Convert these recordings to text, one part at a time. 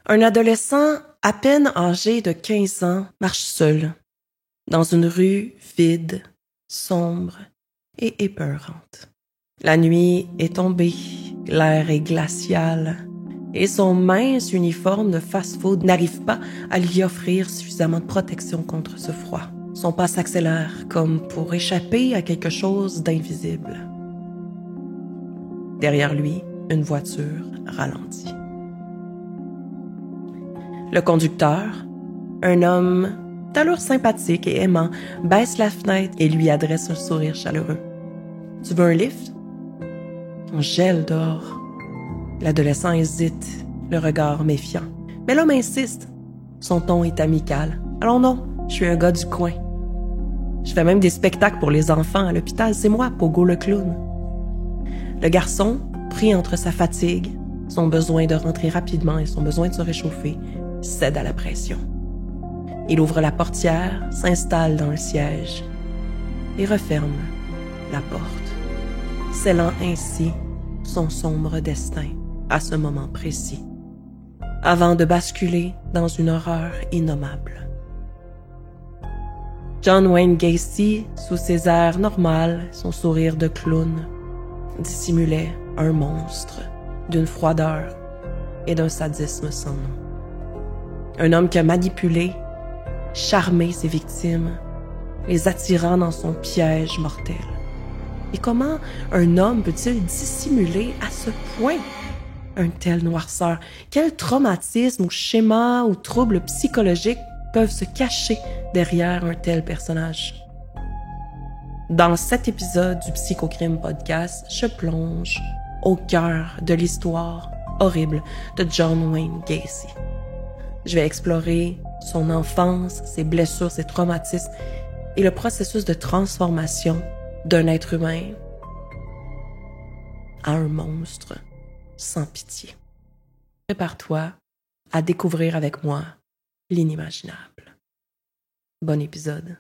Un adolescent à peine âgé de 15 ans marche seul dans une rue vide, sombre et épeurante. La nuit est tombée, l'air est glacial et son mince uniforme de fast-food n'arrive pas à lui offrir suffisamment de protection contre ce froid. Son pas s'accélère comme pour échapper à quelque chose d'invisible. Derrière lui, une voiture ralentit. Le conducteur, un homme d'allure sympathique et aimant, baisse la fenêtre et lui adresse un sourire chaleureux. « Tu veux un lift? » On gèle dehors. L'adolescent hésite, le regard méfiant. Mais l'homme insiste. Son ton est amical. « Alors non, je suis un gars du coin. Je fais même des spectacles pour les enfants à l'hôpital. C'est moi, Pogo le clown. » Le garçon, pris entre sa fatigue, son besoin de rentrer rapidement et son besoin de se réchauffer, cède à la pression. Il ouvre la portière, s'installe dans le siège et referme la porte, scellant ainsi son sombre destin à ce moment précis, avant de basculer dans une horreur innommable. John Wayne Gacy, sous ses airs normaux, son sourire de clown, dissimulait un monstre d'une froideur et d'un sadisme sans nom. Un homme qui a manipulé, charmé ses victimes, les attirant dans son piège mortel. Et comment un homme peut-il dissimuler à ce point un tel noirceur? Quel traumatisme ou schéma ou troubles psychologiques peuvent se cacher derrière un tel personnage? Dans cet épisode du Psychocrime Podcast, je plonge au cœur de l'histoire horrible de John Wayne Gacy. Je vais explorer son enfance, ses blessures, ses traumatismes et le processus de transformation d'un être humain à un monstre sans pitié. Prépare-toi à découvrir avec moi l'inimaginable. Bon épisode.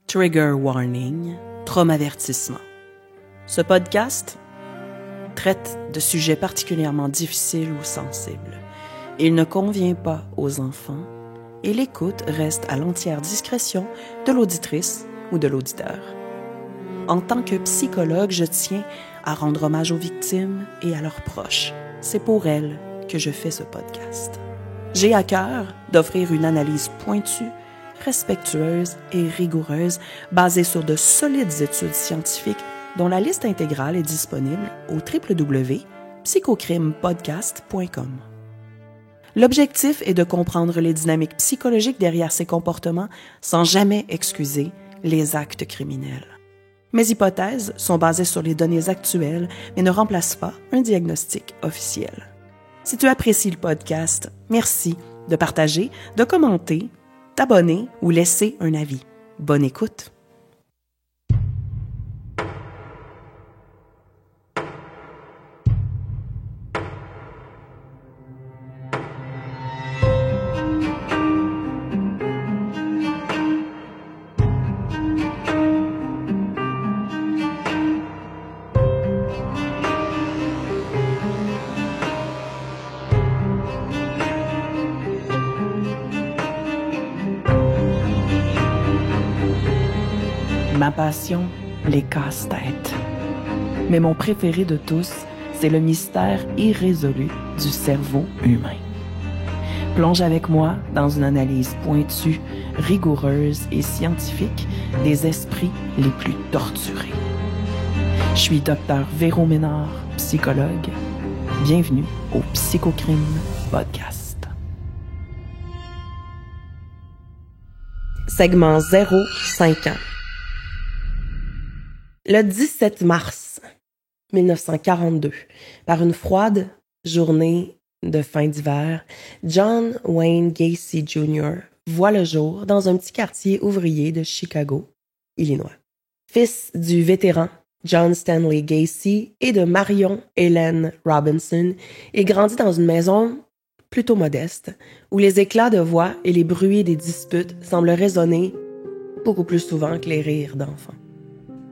Trigger warning, traumavertissement. Ce podcast traite de sujets particulièrement difficiles ou sensibles. Il ne convient pas aux enfants et l'écoute reste à l'entière discrétion de l'auditrice ou de l'auditeur. En tant que psychologue, je tiens à rendre hommage aux victimes et à leurs proches. C'est pour elles que je fais ce podcast. J'ai à cœur d'offrir une analyse pointue, respectueuse et rigoureuse, basée sur de solides études scientifiques dont la liste intégrale est disponible au www.psychocrimepodcast.com. L'objectif est de comprendre les dynamiques psychologiques derrière ces comportements sans jamais excuser les actes criminels. Mes hypothèses sont basées sur les données actuelles, mais ne remplacent pas un diagnostic officiel. Si tu apprécies le podcast, merci de partager, de commenter, t'abonner ou laisser un avis. Bonne écoute! Ma passion, les casse-têtes. Mais mon préféré de tous, c'est le mystère irrésolu du cerveau humain. Plonge avec moi dans une analyse pointue, rigoureuse et scientifique des esprits les plus torturés. Je suis Dr Véro Ménard, psychologue. Bienvenue au Psychocrime Podcast. Segment 0-5 ans. Le 17 mars 1942, par une froide journée de fin d'hiver, John Wayne Gacy Jr. voit le jour dans un petit quartier ouvrier de Chicago, Illinois. Fils du vétéran John Stanley Gacy et de Marion Helen Robinson, il grandit dans une maison plutôt modeste, où les éclats de voix et les bruits des disputes semblent résonner beaucoup plus souvent que les rires d'enfants.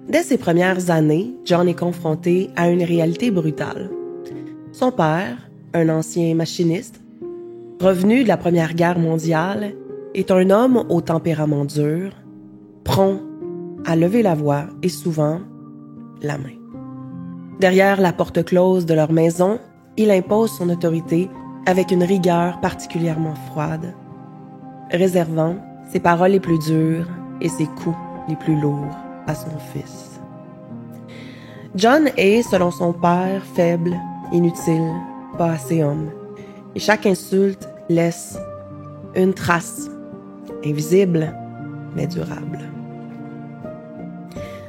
Dès ses premières années, John est confronté à une réalité brutale. Son père, un ancien machiniste, revenu de la Première Guerre mondiale, est un homme au tempérament dur, prompt à lever la voix et souvent la main. Derrière la porte close de leur maison, il impose son autorité avec une rigueur particulièrement froide, réservant ses paroles les plus dures et ses coups les plus lourds à son fils. John est, selon son père, faible, inutile, pas assez homme, et chaque insulte laisse une trace, invisible mais durable.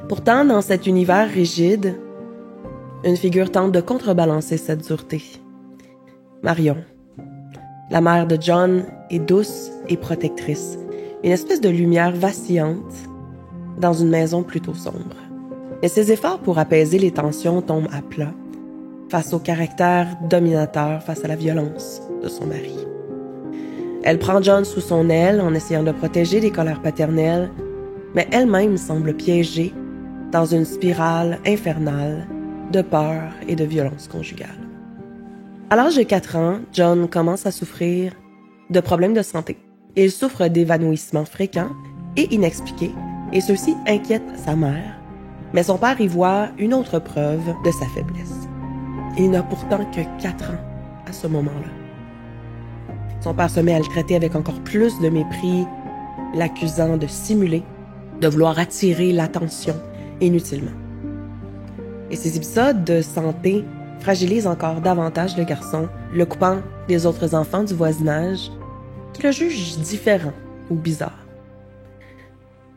Pourtant, dans cet univers rigide, une figure tente de contrebalancer cette dureté. Marion. La mère de John est douce et protectrice, une espèce de lumière vacillante dans une maison plutôt sombre. Mais ses efforts pour apaiser les tensions tombent à plat face au caractère dominateur, face à la violence de son mari. Elle prend John sous son aile en essayant de protéger des colères paternelles, mais elle-même semble piégée dans une spirale infernale de peur et de violence conjugale. À l'âge de 4 ans, John commence à souffrir de problèmes de santé. Il souffre d'évanouissements fréquents et inexpliqués, et ceux-ci inquiètent sa mère, mais son père y voit une autre preuve de sa faiblesse. Il n'a pourtant que 4 ans à ce moment-là. Son père se met à le traiter avec encore plus de mépris, l'accusant de simuler, de vouloir attirer l'attention inutilement. Et ces épisodes de santé fragilisent encore davantage le garçon, le coupant des autres enfants du voisinage qui le jugent différent ou bizarre.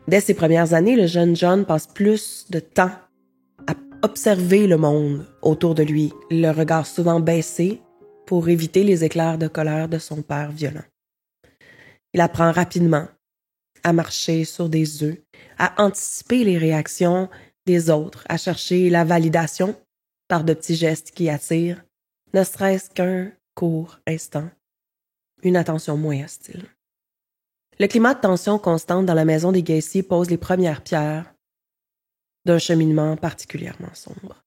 Dès ses premières années, le jeune John passe plus de temps à observer le monde autour de lui, le regard souvent baissé pour éviter les éclairs de colère de son père violent. Il apprend rapidement à marcher sur des œufs, à anticiper les réactions des autres, à chercher la validation par de petits gestes qui attirent, ne serait-ce qu'un court instant, une attention moins hostile. Le climat de tension constante dans la maison des Gacy pose les premières pierres d'un cheminement particulièrement sombre.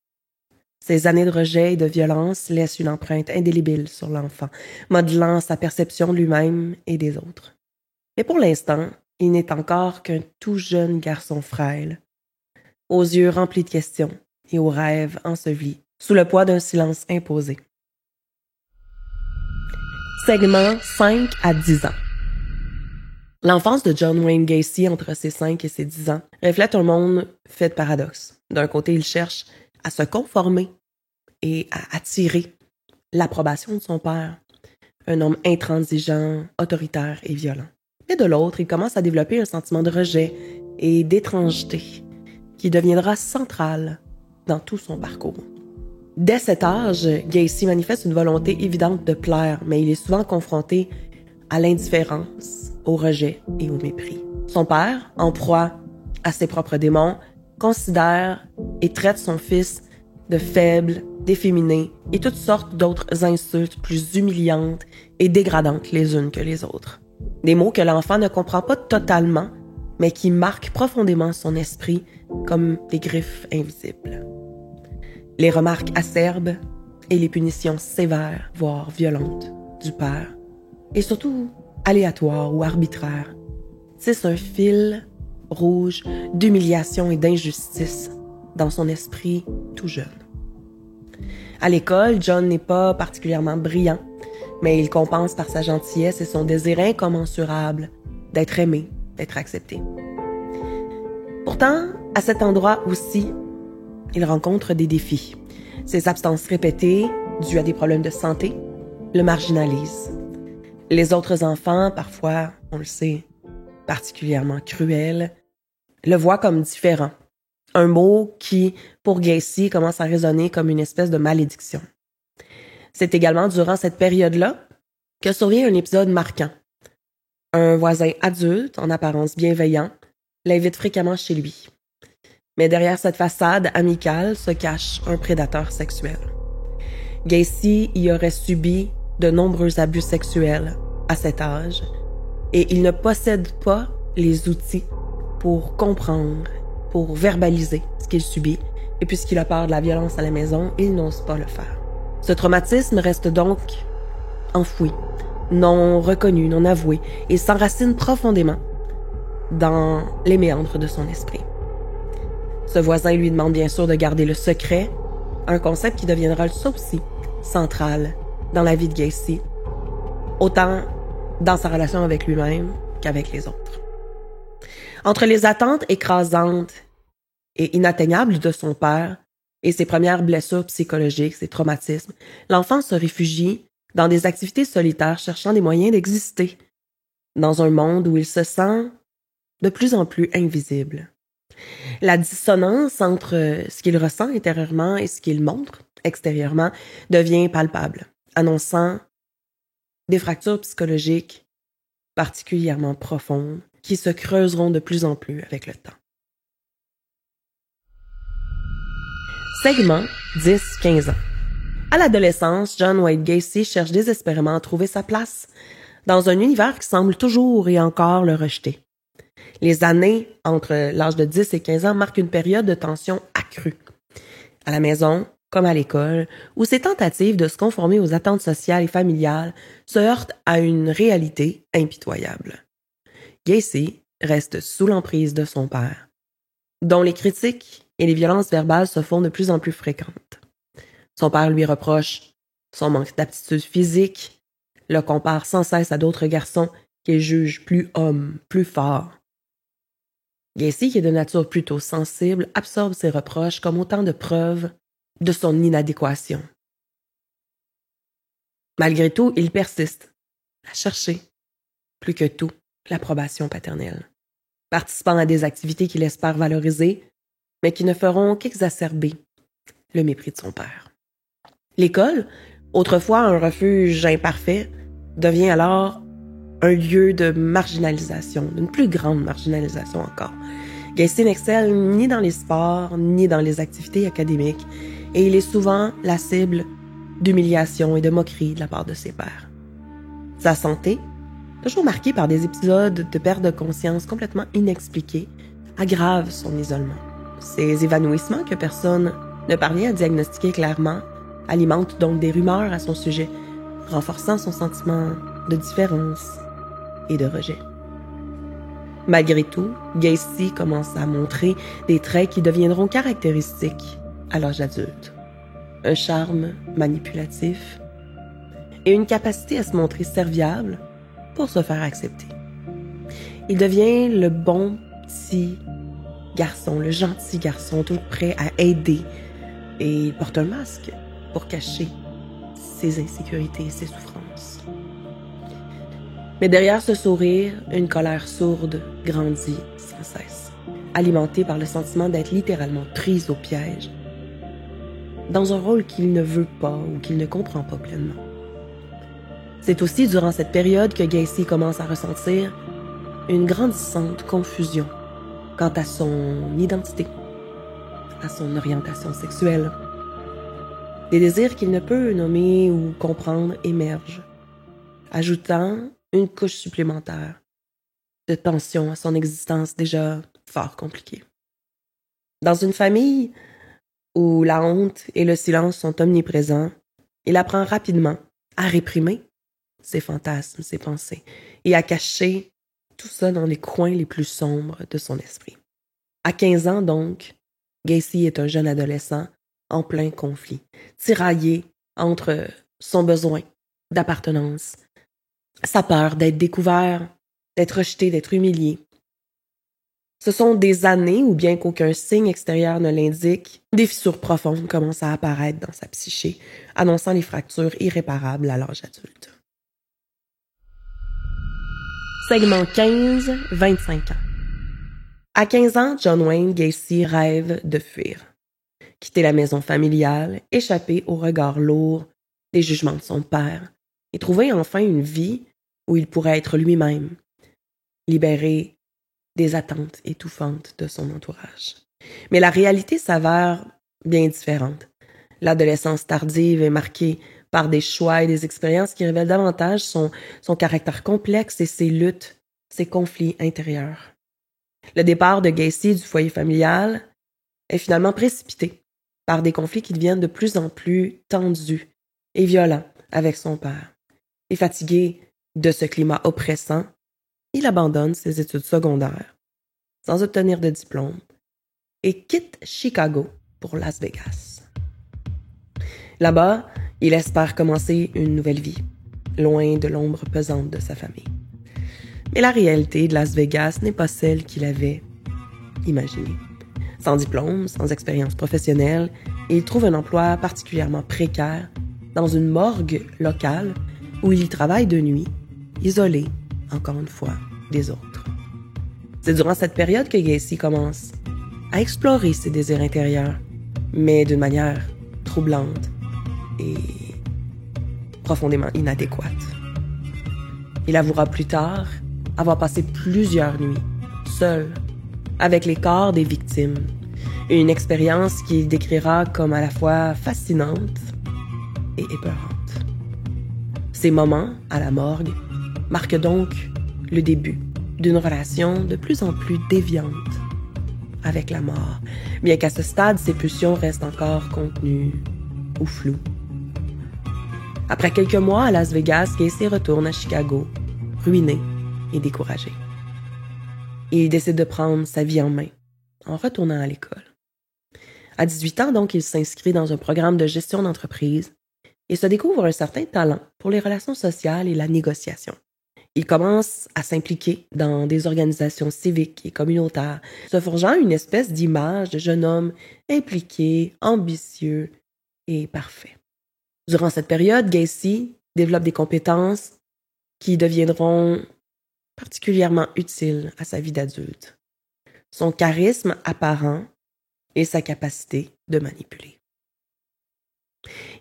Ces années de rejet et de violence laissent une empreinte indélébile sur l'enfant, modelant sa perception de lui-même et des autres. Mais pour l'instant, il n'est encore qu'un tout jeune garçon frêle, aux yeux remplis de questions et aux rêves ensevelis, sous le poids d'un silence imposé. Segment 5 à 10 ans. L'enfance de John Wayne Gacy entre ses 5 et ses 10 ans reflète un monde fait de paradoxes. D'un côté, il cherche à se conformer et à attirer l'approbation de son père, un homme intransigeant, autoritaire et violent. Mais de l'autre, il commence à développer un sentiment de rejet et d'étrangeté qui deviendra central dans tout son parcours. Dès cet âge, Gacy manifeste une volonté évidente de plaire, mais il est souvent confronté à l'indifférence, au rejet et au mépris. Son père, en proie à ses propres démons, considère et traite son fils de faible, d'efféminé et toutes sortes d'autres insultes plus humiliantes et dégradantes les unes que les autres. Des mots que l'enfant ne comprend pas totalement, mais qui marquent profondément son esprit comme des griffes invisibles. Les remarques acerbes et les punitions sévères, voire violentes, du père, et surtout aléatoires ou arbitraires, tissent un fil rouge d'humiliation et d'injustice dans son esprit tout jeune. À l'école, John n'est pas particulièrement brillant, mais il compense par sa gentillesse et son désir incommensurable d'être aimé, d'être accepté. Pourtant, à cet endroit aussi, il rencontre des défis. Ses absences répétées, dues à des problèmes de santé, le marginalisent. Les autres enfants, parfois, on le sait, particulièrement cruels, le voient comme différent. Un mot qui, pour Gacy, commence à résonner comme une espèce de malédiction. C'est également durant cette période-là que survient un épisode marquant. Un voisin adulte, en apparence bienveillant, l'invite fréquemment chez lui. Mais derrière cette façade amicale se cache un prédateur sexuel. Gacy y aurait subi de nombreux abus sexuels à cet âge et il ne possède pas les outils pour comprendre, pour verbaliser ce qu'il subit et puisqu'il a peur de la violence à la maison, il n'ose pas le faire. Ce traumatisme reste donc enfoui, non reconnu, non avoué, et s'enracine profondément dans les méandres de son esprit. Ce voisin lui demande bien sûr de garder le secret, un concept qui deviendra ça aussi central dans la vie de Gacy, autant dans sa relation avec lui-même qu'avec les autres. Entre les attentes écrasantes et inatteignables de son père et ses premières blessures psychologiques, ses traumatismes, l'enfant se réfugie dans des activités solitaires cherchant des moyens d'exister, dans un monde où il se sent de plus en plus invisible. La dissonance entre ce qu'il ressent intérieurement et ce qu'il montre extérieurement devient palpable, annonçant des fractures psychologiques particulièrement profondes qui se creuseront de plus en plus avec le temps. Segment 10-15 ans. À l'adolescence, John Wayne Gacy cherche désespérément à trouver sa place dans un univers qui semble toujours et encore le rejeter. Les années entre l'âge de 10 et 15 ans marquent une période de tension accrue. À la maison, comme à l'école, où ses tentatives de se conformer aux attentes sociales et familiales se heurtent à une réalité impitoyable. Gacy reste sous l'emprise de son père, dont les critiques et les violences verbales se font de plus en plus fréquentes. Son père lui reproche son manque d'aptitude physique, le compare sans cesse à d'autres garçons qu'il juge plus hommes, plus forts. Gacy, qui est de nature plutôt sensible, absorbe ces reproches comme autant de preuves de son inadéquation. Malgré tout, il persiste à chercher, plus que tout, l'approbation paternelle, participant à des activités qu'il espère valoriser, mais qui ne feront qu'exacerber le mépris de son père. L'école, autrefois un refuge imparfait, devient alors un lieu de marginalisation, d'une plus grande marginalisation encore. Gacy n'excelle ni dans les sports, ni dans les activités académiques, et il est souvent la cible d'humiliation et de moquerie de la part de ses pairs. Sa santé, toujours marquée par des épisodes de perte de conscience complètement inexpliqués, aggrave son isolement. Ces évanouissements que personne ne parvient à diagnostiquer clairement alimentent donc des rumeurs à son sujet, renforçant son sentiment de différence et de rejet. Malgré tout, Gacy commence à montrer des traits qui deviendront caractéristiques à l'âge adulte. Un charme manipulatif et une capacité à se montrer serviable pour se faire accepter. Il devient le bon petit garçon, le gentil garçon, tout prêt à aider, et il porte un masque pour cacher ses insécurités et ses souffrances. Mais derrière ce sourire, une colère sourde grandit sans cesse, alimentée par le sentiment d'être littéralement pris au piège, dans un rôle qu'il ne veut pas ou qu'il ne comprend pas pleinement. C'est aussi durant cette période que Gacy commence à ressentir une grandissante confusion quant à son identité, à son orientation sexuelle. Des désirs qu'il ne peut nommer ou comprendre émergent, ajoutant une couche supplémentaire de tension à son existence déjà fort compliquée. Dans une famille où la honte et le silence sont omniprésents, il apprend rapidement à réprimer ses fantasmes, ses pensées, et à cacher tout ça dans les coins les plus sombres de son esprit. À 15 ans donc, Gacy est un jeune adolescent en plein conflit, tiraillé entre son besoin d'appartenance, sa peur d'être découvert, d'être rejeté, d'être humilié. Ce sont des années où, bien qu'aucun signe extérieur ne l'indique, des fissures profondes commencent à apparaître dans sa psyché, annonçant les fractures irréparables à l'âge adulte. Segment 15-25 ans. À 15 ans, John Wayne Gacy rêve de fuir, quitter la maison familiale, échapper au regard lourd des jugements de son père et trouver enfin une vie où il pourrait être lui-même, libéré des attentes étouffantes de son entourage. Mais la réalité s'avère bien différente. L'adolescence tardive est marquée par des choix et des expériences qui révèlent davantage son caractère complexe et ses luttes, ses conflits intérieurs. Le départ de Gacy du foyer familial est finalement précipité par des conflits qui deviennent de plus en plus tendus et violent avec son père. Et fatigué de ce climat oppressant, il abandonne ses études secondaires sans obtenir de diplôme et quitte Chicago pour Las Vegas. Là-bas, il espère commencer une nouvelle vie, loin de l'ombre pesante de sa famille. Mais la réalité de Las Vegas n'est pas celle qu'il avait imaginée. Sans diplôme, sans expérience professionnelle, il trouve un emploi particulièrement précaire dans une morgue locale où il y travaille de nuit, isolé, encore une fois, des autres. C'est durant cette période que Gacy commence à explorer ses désirs intérieurs, mais d'une manière troublante et profondément inadéquate. Il avouera plus tard avoir passé plusieurs nuits, seul, avec les corps des victimes. Une expérience qu'il décrira comme à la fois fascinante et épeurante. Ces moments à la morgue marquent donc le début d'une relation de plus en plus déviante avec la mort, bien qu'à ce stade, ses pulsions restent encore contenues ou floues. Après quelques mois à Las Vegas, Gacy retourne à Chicago, ruiné et découragé. Il décide de prendre sa vie en main, en retournant à l'école. À 18 ans, donc, il s'inscrit dans un programme de gestion d'entreprise et se découvre un certain talent pour les relations sociales et la négociation. Il commence à s'impliquer dans des organisations civiques et communautaires, se forgeant une espèce d'image de jeune homme impliqué, ambitieux et parfait. Durant cette période, Gacy développe des compétences qui deviendront particulièrement utiles à sa vie d'adulte. Son charisme apparent et sa capacité de manipuler.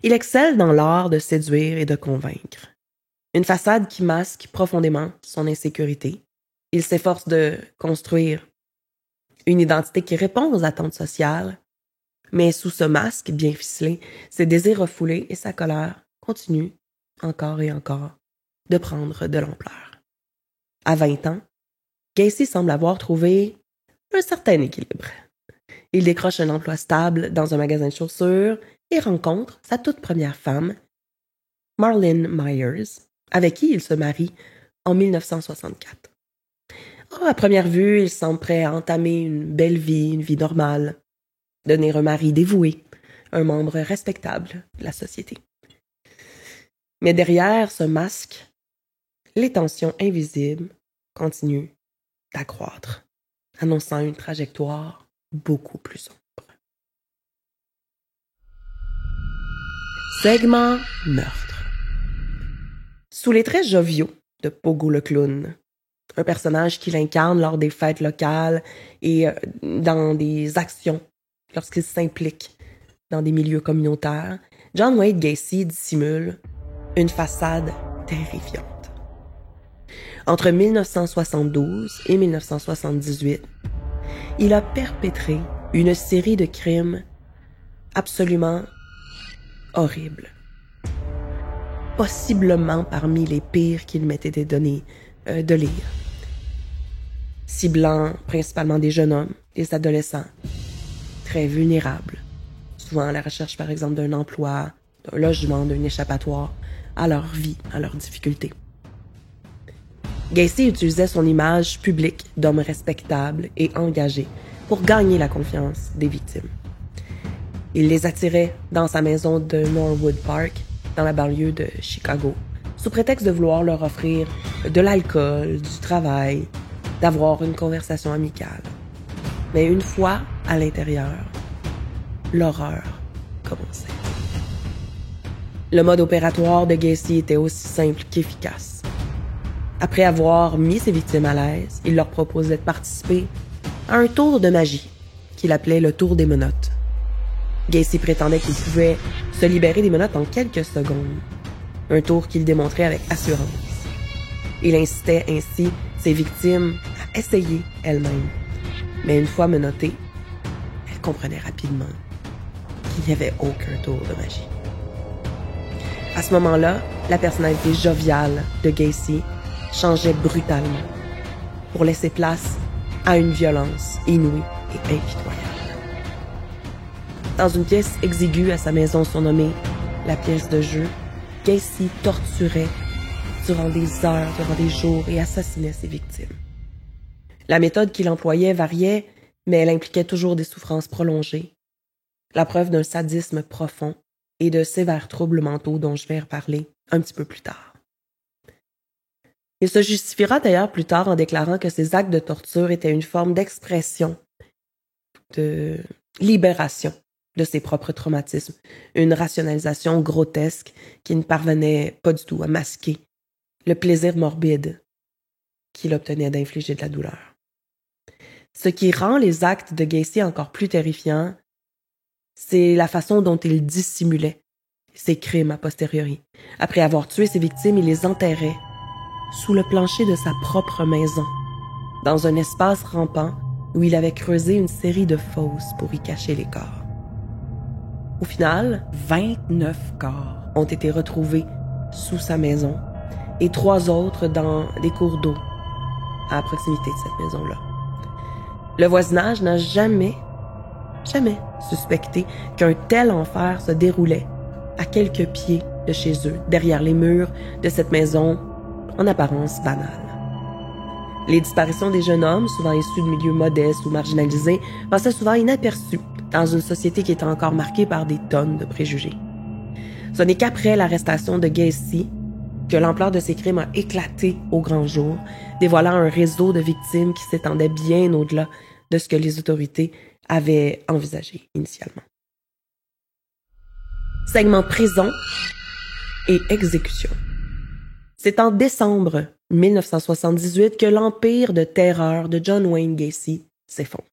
Il excelle dans l'art de séduire et de convaincre. Une façade qui masque profondément son insécurité. Il s'efforce de construire une identité qui répond aux attentes sociales, mais sous ce masque bien ficelé, ses désirs refoulés et sa colère continuent encore et encore de prendre de l'ampleur. À 20 ans, Gacy semble avoir trouvé un certain équilibre. Il décroche un emploi stable dans un magasin de chaussures et rencontre sa toute première femme, Marlene Myers, avec qui il se marie en 1964. À première vue, il semble prêt à entamer une belle vie, une vie normale, devenir un mari dévoué, un membre respectable de la société. Mais derrière ce masque, les tensions invisibles continuent d'accroître, annonçant une trajectoire beaucoup plus sombre. Segment meurtre. Sous les traits joviaux de Pogo le clown, un personnage qu'il incarne lors des fêtes locales et dans des actions lorsqu'il s'implique dans des milieux communautaires, John Wayne Gacy dissimule une façade terrifiante. Entre 1972 et 1978, il a perpétré une série de crimes absolument horribles. Possiblement parmi les pires qu'il m'était donné de lire. Ciblant principalement des jeunes hommes, des adolescents, très vulnérables, souvent à la recherche par exemple d'un emploi, d'un logement, d'un échappatoire à leur vie, à leurs difficultés. Gacy utilisait son image publique d'homme respectable et engagé pour gagner la confiance des victimes. Il les attirait dans sa maison de Norwood Park, dans la banlieue de Chicago, sous prétexte de vouloir leur offrir de l'alcool, du travail, d'avoir une conversation amicale. Mais une fois à l'intérieur, l'horreur commençait. Le mode opératoire de Gacy était aussi simple qu'efficace. Après avoir mis ses victimes à l'aise, il leur proposait de participer à un tour de magie qu'il appelait le tour des menottes. Gacy prétendait qu'il pouvait se libérer des menottes en quelques secondes, un tour qu'il démontrait avec assurance. Il incitait ainsi ses victimes à essayer elles-mêmes, mais une fois menottées, elles comprenaient rapidement qu'il n'y avait aucun tour de magie. À ce moment-là, la personnalité joviale de Gacy changeait brutalement pour laisser place à une violence inouïe et impitoyable. Dans une pièce exiguë à sa maison surnommée la pièce de jeu, Gacy torturait durant des heures, durant des jours et assassinait ses victimes. La méthode qu'il employait variait, mais elle impliquait toujours des souffrances prolongées, la preuve d'un sadisme profond et de sévères troubles mentaux dont je vais reparler un petit peu plus tard. Il se justifiera d'ailleurs plus tard en déclarant que ces actes de torture étaient une forme d'expression, de libération de ses propres traumatismes, une rationalisation grotesque qui ne parvenait pas du tout à masquer le plaisir morbide qu'il obtenait d'infliger de la douleur. Ce qui rend les actes de Gacy encore plus terrifiants, c'est la façon dont il dissimulait ses crimes a posteriori. Après avoir tué ses victimes, il les enterrait sous le plancher de sa propre maison, dans un espace rampant où il avait creusé une série de fosses pour y cacher les corps. Au final, 29 corps ont été retrouvés sous sa maison et 3 autres dans des cours d'eau à proximité de cette maison-là. Le voisinage n'a jamais suspecté qu'un tel enfer se déroulait à quelques pieds de chez eux, derrière les murs de cette maison en apparence banale. Les disparitions des jeunes hommes, souvent issus de milieux modestes ou marginalisés, passaient souvent inaperçues dans une société qui était encore marquée par des tonnes de préjugés. Ce n'est qu'après l'arrestation de Gacy que l'ampleur de ses crimes a éclaté au grand jour, dévoilant un réseau de victimes qui s'étendait bien au-delà de ce que les autorités avaient envisagé initialement. Segment prison et exécution. C'est en décembre 1978 que l'empire de terreur de John Wayne Gacy s'effondre.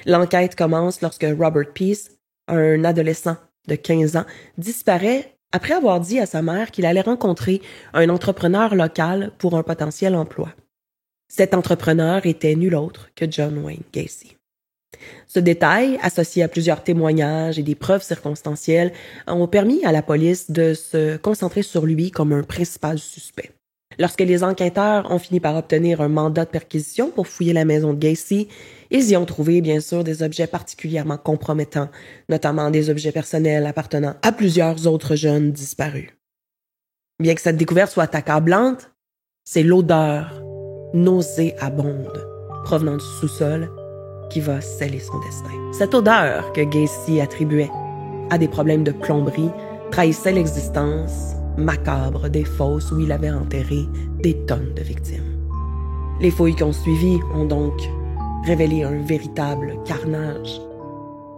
L'enquête commence lorsque Robert Peace, un adolescent de 15 ans, disparaît après avoir dit à sa mère qu'il allait rencontrer un entrepreneur local pour un potentiel emploi. Cet entrepreneur était nul autre que John Wayne Gacy. Ce détail, associé à plusieurs témoignages et des preuves circonstancielles, ont permis à la police de se concentrer sur lui comme un principal suspect. Lorsque les enquêteurs ont fini par obtenir un mandat de perquisition pour fouiller la maison de Gacy, ils y ont trouvé bien sûr des objets particulièrement compromettants, notamment des objets personnels appartenant à plusieurs autres jeunes disparus. Bien que cette découverte soit accablante, c'est l'odeur nauséabonde provenant du sous-sol qui va sceller son destin. Cette odeur que Gacy attribuait à des problèmes de plomberie trahissait l'existence macabre des fosses où il avait enterré des tonnes de victimes. Les fouilles qui ont suivi ont donc révélé un véritable carnage.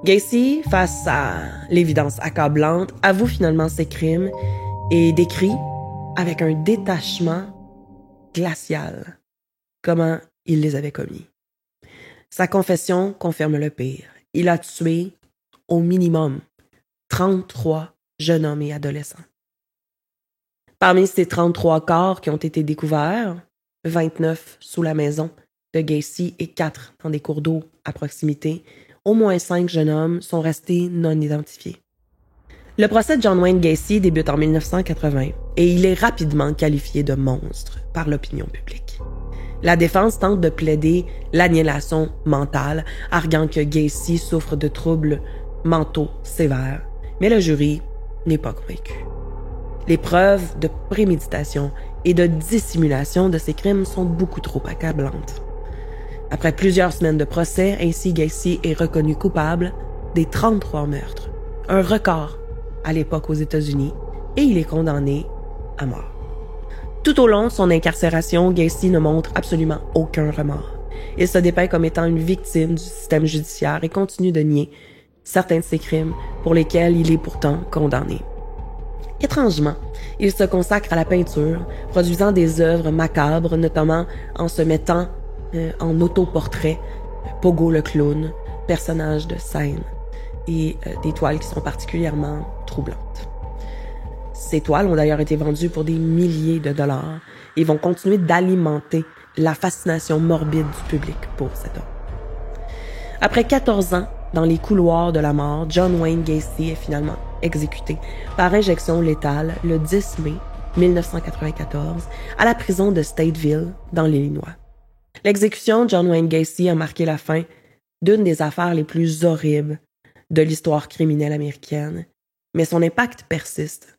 Gacy, face à l'évidence accablante, avoue finalement ses crimes et décrit avec un détachement glacial comment il les avait commis. Sa confession confirme le pire. Il a tué, au minimum, 33 jeunes hommes et adolescents. Parmi ces 33 corps qui ont été découverts, 29 sous la maison de Gacy et 4 dans des cours d'eau à proximité, au moins 5 jeunes hommes sont restés non identifiés. Le procès de John Wayne Gacy débute en 1980 et il est rapidement qualifié de monstre par l'opinion publique. La défense tente de plaider l'annihilation mentale, arguant que Gacy souffre de troubles mentaux sévères, mais le jury n'est pas convaincu. Les preuves de préméditation et de dissimulation de ces crimes sont beaucoup trop accablantes. Après plusieurs semaines de procès, ainsi Gacy est reconnu coupable des 33 meurtres, un record à l'époque aux États-Unis, et il est condamné à mort. Tout au long de son incarcération, Gacy ne montre absolument aucun remords. Il se dépeint comme étant une victime du système judiciaire et continue de nier certains de ses crimes pour lesquels il est pourtant condamné. Étrangement, il se consacre à la peinture, produisant des œuvres macabres, notamment en se mettant en autoportrait, Pogo le clown, personnage de scène, et des toiles qui sont particulièrement troublantes. Ces toiles ont d'ailleurs été vendues pour des milliers de dollars et vont continuer d'alimenter la fascination morbide du public pour cet homme. Après 14 ans dans les couloirs de la mort, John Wayne Gacy est finalement exécuté par injection létale le 10 mai 1994 à la prison de Stateville, dans l'Illinois. L'exécution de John Wayne Gacy a marqué la fin d'une des affaires les plus horribles de l'histoire criminelle américaine, mais son impact persiste.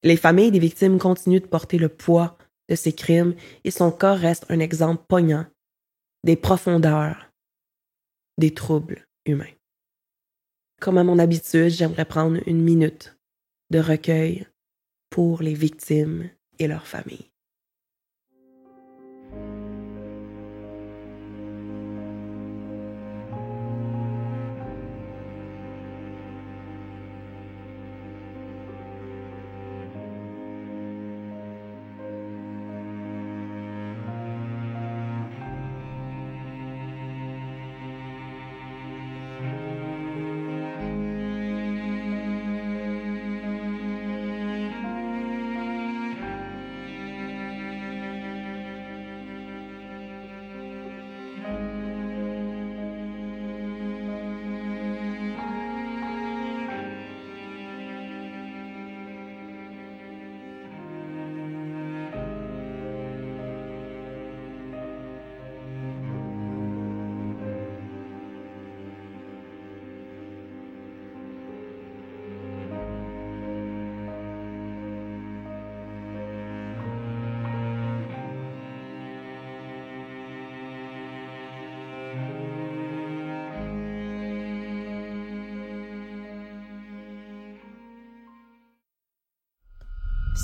Les familles des victimes continuent de porter le poids de ces crimes et son cas reste un exemple poignant des profondeurs des troubles humains. Comme à mon habitude, j'aimerais prendre une minute de recueil pour les victimes et leurs familles.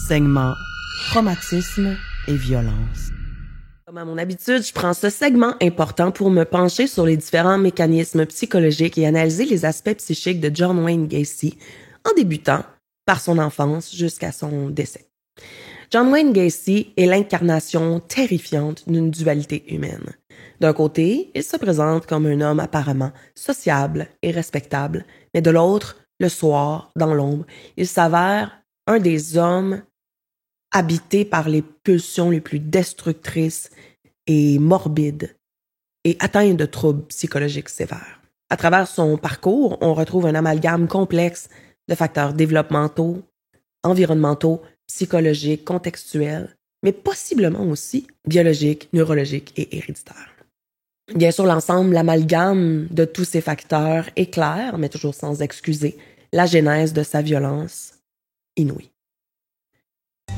Segment traumatisme et violence. Comme à mon habitude, je prends ce segment important pour me pencher sur les différents mécanismes psychologiques et analyser les aspects psychiques de John Wayne Gacy, en débutant par son enfance jusqu'à son décès. John Wayne Gacy est l'incarnation terrifiante d'une dualité humaine. D'un côté, il se présente comme un homme apparemment sociable et respectable, mais de l'autre, le soir, dans l'ombre, il s'avère un des hommes habités par les pulsions les plus destructrices et morbides et atteints de troubles psychologiques sévères. À travers son parcours, on retrouve un amalgame complexe de facteurs développementaux, environnementaux, psychologiques, contextuels, mais possiblement aussi biologiques, neurologiques et héréditaires. Bien sûr, l'ensemble, l'amalgame de tous ces facteurs éclaire, mais toujours sans excuser, la genèse de sa violence inouïe.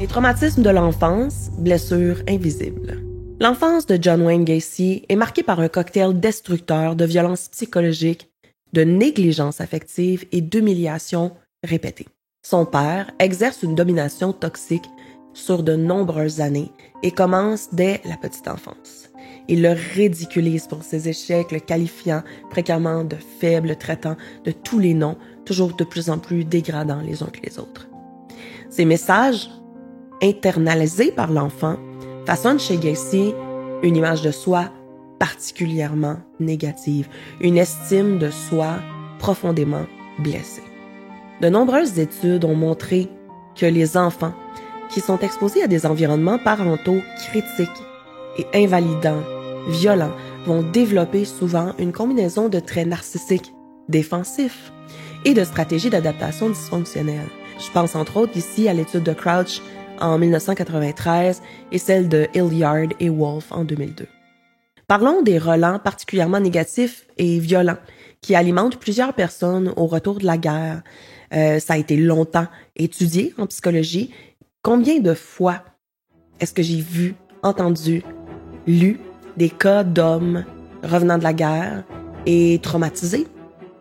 Les traumatismes de l'enfance, blessures invisibles. L'enfance de John Wayne Gacy est marquée par un cocktail destructeur de violences psychologiques, de négligence affective et d'humiliation répétée. Son père exerce une domination toxique sur de nombreuses années et commence dès la petite enfance. Il le ridiculise pour ses échecs, le qualifiant fréquemment de faible, le traitant de tous les noms, toujours de plus en plus dégradants les uns que les autres. Ces messages, internalisés par l'enfant, façonnent chez Gacy une image de soi particulièrement négative, une estime de soi profondément blessée. De nombreuses études ont montré que les enfants qui sont exposés à des environnements parentaux critiques et invalidants, violents, vont développer souvent une combinaison de traits narcissiques, défensifs et de stratégies d'adaptation dysfonctionnelles. Je pense entre autres ici à l'étude de Crouch en 1993 et celle de Hilliard et Wolf en 2002. Parlons des relents particulièrement négatifs et violents qui alimentent plusieurs personnes au retour de la guerre. Ça a été longtemps étudié en psychologie. Combien de fois est-ce que j'ai vu, entendu, lu des cas d'hommes revenant de la guerre et traumatisés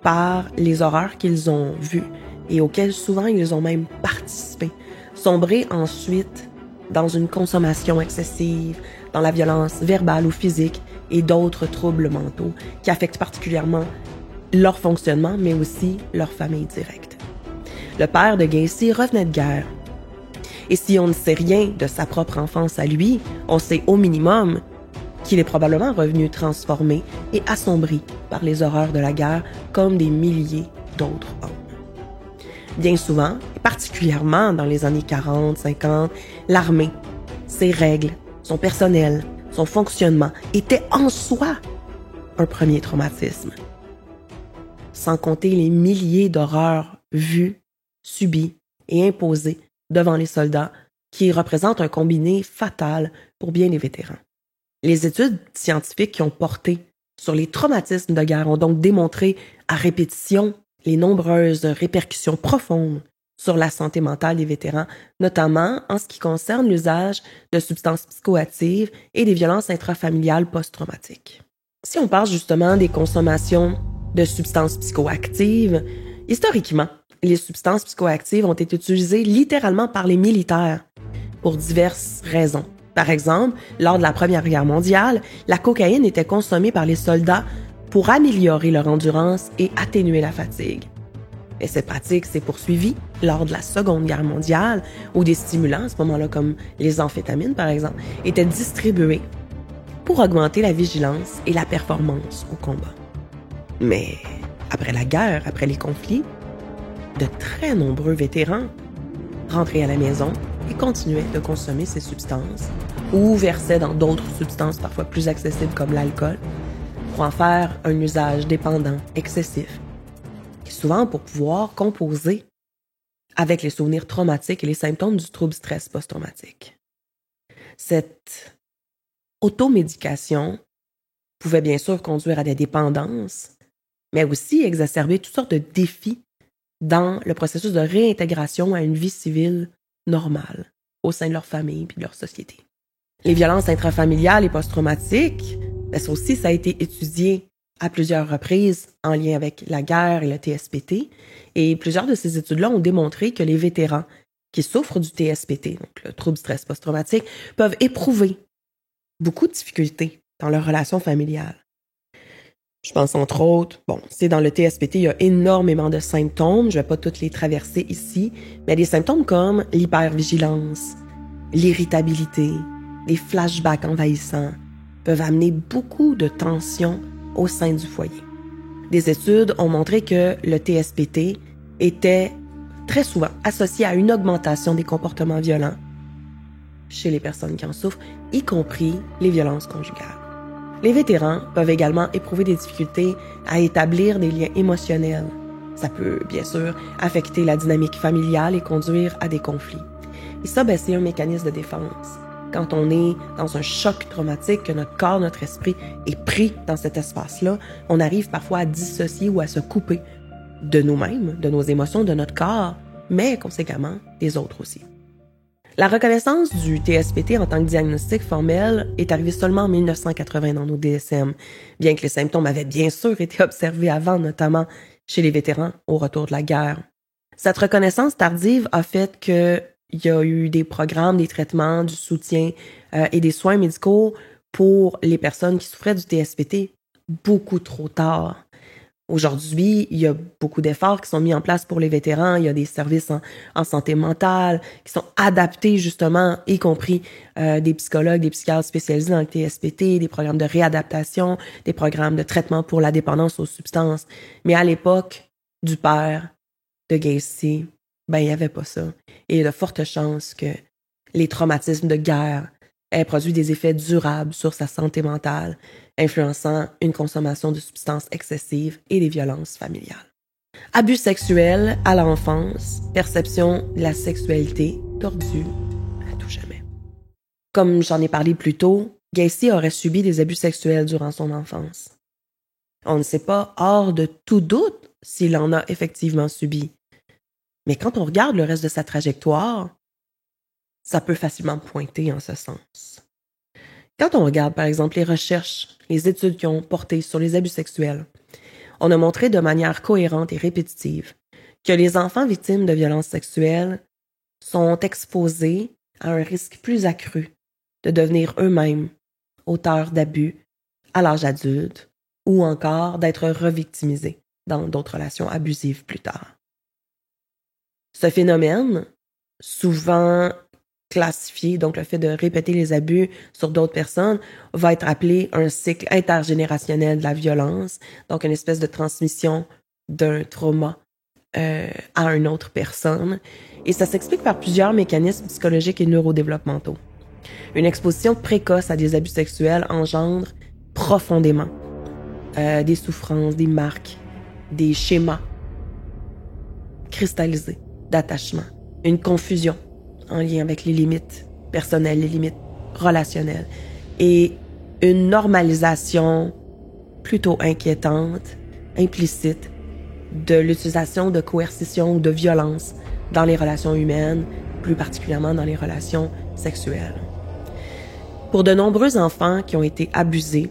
par les horreurs qu'ils ont vues et auxquelles souvent ils ont même participé, sombrer ensuite dans une consommation excessive, dans la violence verbale ou physique et d'autres troubles mentaux qui affectent particulièrement leur fonctionnement, mais aussi leur famille directe. Le père de Gacy revenait de guerre. Et si on ne sait rien de sa propre enfance à lui, on sait au minimum qu'il est probablement revenu transformé et assombri par les horreurs de la guerre comme des milliers d'autres hommes. Bien souvent, et particulièrement dans les années 40, 50, l'armée, ses règles, son personnel, son fonctionnement étaient en soi un premier traumatisme. Sans compter les milliers d'horreurs vues, subies et imposées devant les soldats qui représentent un combiné fatal pour bien des vétérans. Les études scientifiques qui ont porté sur les traumatismes de guerre ont donc démontré à répétition les nombreuses répercussions profondes sur la santé mentale des vétérans, notamment en ce qui concerne l'usage de substances psychoactives et des violences intrafamiliales post-traumatiques. Si on parle justement des consommations de substances psychoactives, historiquement, les substances psychoactives ont été utilisées littéralement par les militaires pour diverses raisons. Par exemple, lors de la Première Guerre mondiale, la cocaïne était consommée par les soldats pour améliorer leur endurance et atténuer la fatigue. Et cette pratique s'est poursuivie lors de la Seconde Guerre mondiale, où des stimulants, à ce moment-là, comme les amphétamines par exemple, étaient distribués pour augmenter la vigilance et la performance au combat. Mais après la guerre, après les conflits, de très nombreux vétérans rentraient à la maison et continuaient de consommer ces substances ou versaient dans d'autres substances parfois plus accessibles comme l'alcool pour en faire un usage dépendant, excessif, et souvent pour pouvoir composer avec les souvenirs traumatiques et les symptômes du trouble stress post-traumatique. Cette automédication pouvait bien sûr conduire à des dépendances, mais aussi exacerber toutes sortes de défis dans le processus de réintégration à une vie civile normale au sein de leur famille et de leur société. Les violences intrafamiliales et post-traumatiques, ça aussi, ça a été étudié à plusieurs reprises en lien avec la guerre et le TSPT, et plusieurs de ces études-là ont démontré que les vétérans qui souffrent du TSPT, donc le trouble stress post-traumatique, peuvent éprouver beaucoup de difficultés dans leur relation familiale. Je pense entre autres, c'est dans le TSPT, il y a énormément de symptômes, je ne vais pas toutes les traverser ici, mais des symptômes comme l'hypervigilance, l'irritabilité, les flashbacks envahissants peuvent amener beaucoup de tensions au sein du foyer. Des études ont montré que le TSPT était très souvent associé à une augmentation des comportements violents chez les personnes qui en souffrent, y compris les violences conjugales. Les vétérans peuvent également éprouver des difficultés à établir des liens émotionnels. Ça peut, bien sûr, affecter la dynamique familiale et conduire à des conflits. Et ça, c'est un mécanisme de défense. Quand on est dans un choc traumatique, que notre corps, notre esprit est pris dans cet espace-là, on arrive parfois à dissocier ou à se couper de nous-mêmes, de nos émotions, de notre corps, mais conséquemment des autres aussi. La reconnaissance du TSPT en tant que diagnostic formel est arrivée seulement en 1980 dans nos DSM, bien que les symptômes avaient bien sûr été observés avant, notamment chez les vétérans au retour de la guerre. Cette reconnaissance tardive a fait qu'il y a eu des programmes, des traitements, du soutien et des soins médicaux pour les personnes qui souffraient du TSPT beaucoup trop tard. Aujourd'hui, il y a beaucoup d'efforts qui sont mis en place pour les vétérans. Il y a des services en santé mentale qui sont adaptés justement, y compris des psychologues, des psychiatres spécialisés dans le TSPT, des programmes de réadaptation, des programmes de traitement pour la dépendance aux substances. Mais à l'époque du père de Gacy, il n'y avait pas ça. Et il y a de fortes chances que les traumatismes de guerre aient produit des effets durables sur sa santé mentale, influençant une consommation de substances excessives et des violences familiales. Abus sexuels à l'enfance, perception de la sexualité tordue à tout jamais. Comme j'en ai parlé plus tôt, Gacy aurait subi des abus sexuels durant son enfance. On ne sait pas, hors de tout doute, s'il en a effectivement subi. Mais quand on regarde le reste de sa trajectoire, ça peut facilement pointer en ce sens. Quand on regarde, par exemple, les recherches, les études qui ont porté sur les abus sexuels, on a montré de manière cohérente et répétitive que les enfants victimes de violences sexuelles sont exposés à un risque plus accru de devenir eux-mêmes auteurs d'abus à l'âge adulte ou encore d'être revictimisés dans d'autres relations abusives plus tard. Ce phénomène, souvent classifié, donc le fait de répéter les abus sur d'autres personnes, va être appelé un cycle intergénérationnel de la violence, donc une espèce de transmission d'un trauma à une autre personne. Et ça s'explique par plusieurs mécanismes psychologiques et neurodéveloppementaux. Une exposition précoce à des abus sexuels engendre profondément des souffrances, des marques, des schémas cristallisés d'attachement, une confusion en lien avec les limites personnelles, les limites relationnelles, et une normalisation plutôt inquiétante, implicite, de l'utilisation de coercition ou de violence dans les relations humaines, plus particulièrement dans les relations sexuelles. Pour de nombreux enfants qui ont été abusés,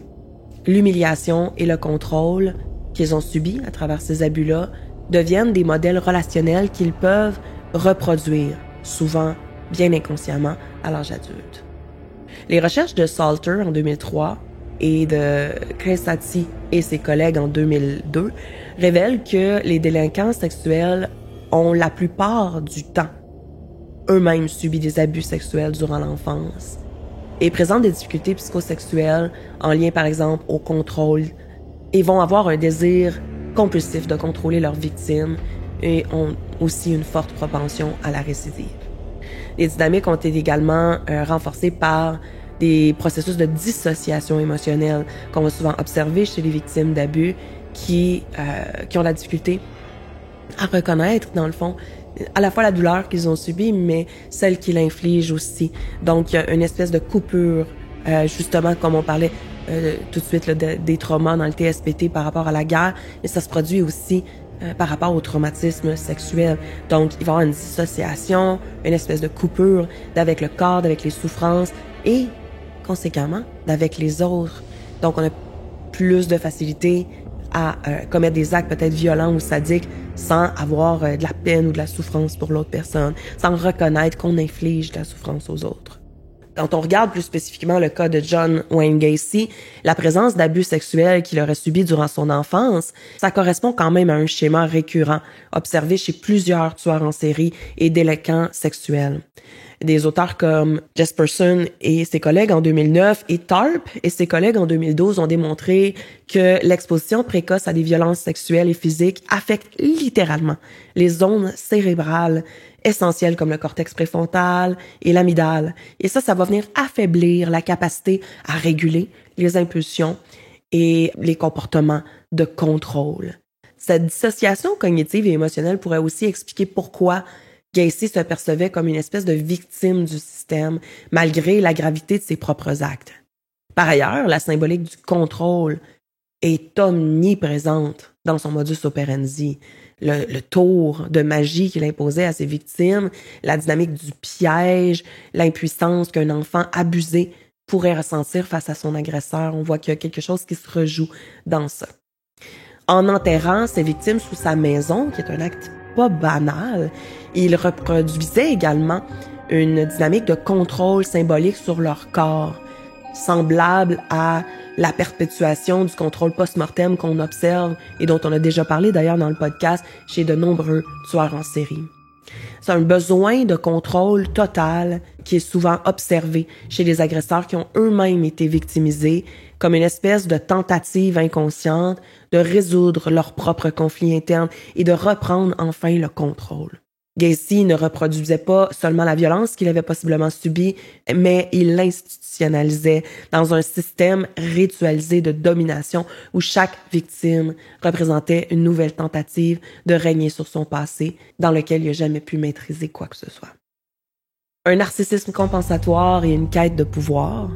l'humiliation et le contrôle qu'ils ont subis à travers ces abus-là deviennent des modèles relationnels qu'ils peuvent reproduire, souvent bien inconsciemment, à l'âge adulte. Les recherches de Salter en 2003 et de Cresati et ses collègues en 2002 révèlent que les délinquants sexuels ont la plupart du temps eux-mêmes subi des abus sexuels durant l'enfance et présentent des difficultés psychosexuelles en lien par exemple au contrôle et vont avoir un désir compulsif de contrôler leurs victimes et ont aussi une forte propension à la récidive. Les dynamiques ont été également renforcées par des processus de dissociation émotionnelle qu'on va souvent observer chez les victimes d'abus qui ont la difficulté à reconnaître, dans le fond, à la fois la douleur qu'ils ont subie, mais celle qu'ils infligent aussi. Donc, il y a une espèce de coupure, justement, comme on parlait tout de suite là, des traumas dans le TSPT par rapport à la guerre, et ça se produit aussi par rapport au traumatisme sexuel. Donc, il va y avoir une dissociation, une espèce de coupure avec le corps, avec les souffrances et, conséquemment, avec les autres. Donc, on a plus de facilité à commettre des actes peut-être violents ou sadiques sans avoir de la peine ou de la souffrance pour l'autre personne, sans reconnaître qu'on inflige de la souffrance aux autres. Quand on regarde plus spécifiquement le cas de John Wayne Gacy, la présence d'abus sexuels qu'il aurait subis durant son enfance, ça correspond quand même à un schéma récurrent observé chez plusieurs tueurs en série et délinquants sexuels. Des auteurs comme Jesperson et ses collègues en 2009 et Tarp et ses collègues en 2012 ont démontré que l'exposition précoce à des violences sexuelles et physiques affecte littéralement les zones cérébrales essentielles comme le cortex préfrontal et l'amygdale. Et ça va venir affaiblir la capacité à réguler les impulsions et les comportements de contrôle. Cette dissociation cognitive et émotionnelle pourrait aussi expliquer pourquoi Gacy se percevait comme une espèce de victime du système, malgré la gravité de ses propres actes. Par ailleurs, la symbolique du contrôle est omniprésente dans son modus operandi. Le tour de magie qu'il imposait à ses victimes, la dynamique du piège, l'impuissance qu'un enfant abusé pourrait ressentir face à son agresseur. On voit qu'il y a quelque chose qui se rejoue dans ça. En enterrant ses victimes sous sa maison, qui est un acte pas banal, il reproduisait également une dynamique de contrôle symbolique sur leur corps, semblable à la perpétuation du contrôle post-mortem qu'on observe et dont on a déjà parlé d'ailleurs dans le podcast chez de nombreux tueurs en série. C'est un besoin de contrôle total qui est souvent observé chez les agresseurs qui ont eux-mêmes été victimisés, comme une espèce de tentative inconsciente de résoudre leurs propres conflits internes et de reprendre enfin le contrôle. Gacy ne reproduisait pas seulement la violence qu'il avait possiblement subie, mais il l'institutionnalisait dans un système ritualisé de domination où chaque victime représentait une nouvelle tentative de régner sur son passé dans lequel il n'a jamais pu maîtriser quoi que ce soit. Un narcissisme compensatoire et une quête de pouvoir.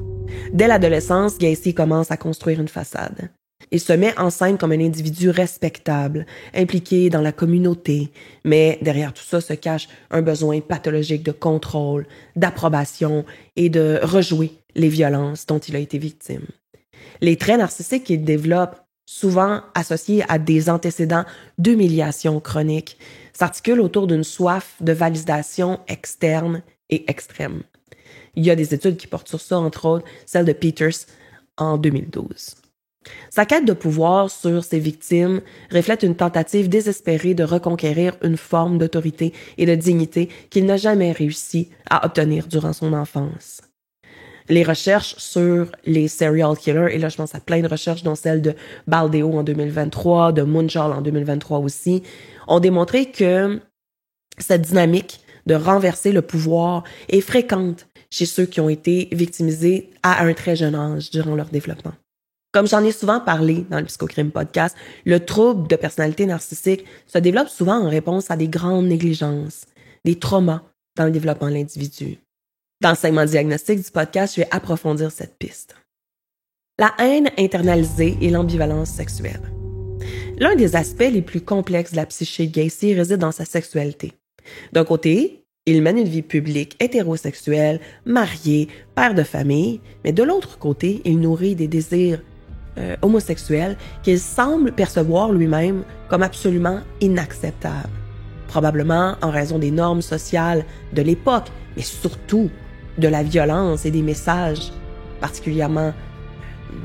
Dès l'adolescence, Gacy commence à construire une façade. Il se met en scène comme un individu respectable, impliqué dans la communauté, mais derrière tout ça se cache un besoin pathologique de contrôle, d'approbation et de rejouer les violences dont il a été victime. Les traits narcissiques qu'il développe, souvent associés à des antécédents d'humiliation chronique, s'articulent autour d'une soif de validation externe et extrême. Il y a des études qui portent sur ça, entre autres celle de Peters en 2012. Sa quête de pouvoir sur ses victimes reflète une tentative désespérée de reconquérir une forme d'autorité et de dignité qu'il n'a jamais réussi à obtenir durant son enfance. Les recherches sur les serial killers, et là je pense à plein de recherches dont celle de Baldeo en 2023, de Munchal en 2023 aussi, ont démontré que cette dynamique de renverser le pouvoir est fréquente chez ceux qui ont été victimisés à un très jeune âge durant leur développement. Comme j'en ai souvent parlé dans le Psychocrime podcast, le trouble de personnalité narcissique se développe souvent en réponse à des grandes négligences, des traumas dans le développement de l'individu. Dans le segment diagnostic du podcast, je vais approfondir cette piste. La haine internalisée et l'ambivalence sexuelle. L'un des aspects les plus complexes de la psyché de Gacy réside dans sa sexualité. D'un côté, il mène une vie publique hétérosexuelle, marié, père de famille, mais de l'autre côté, il nourrit des désirs homosexuels qu'il semble percevoir lui-même comme absolument inacceptables. Probablement en raison des normes sociales de l'époque, mais surtout de la violence et des messages particulièrement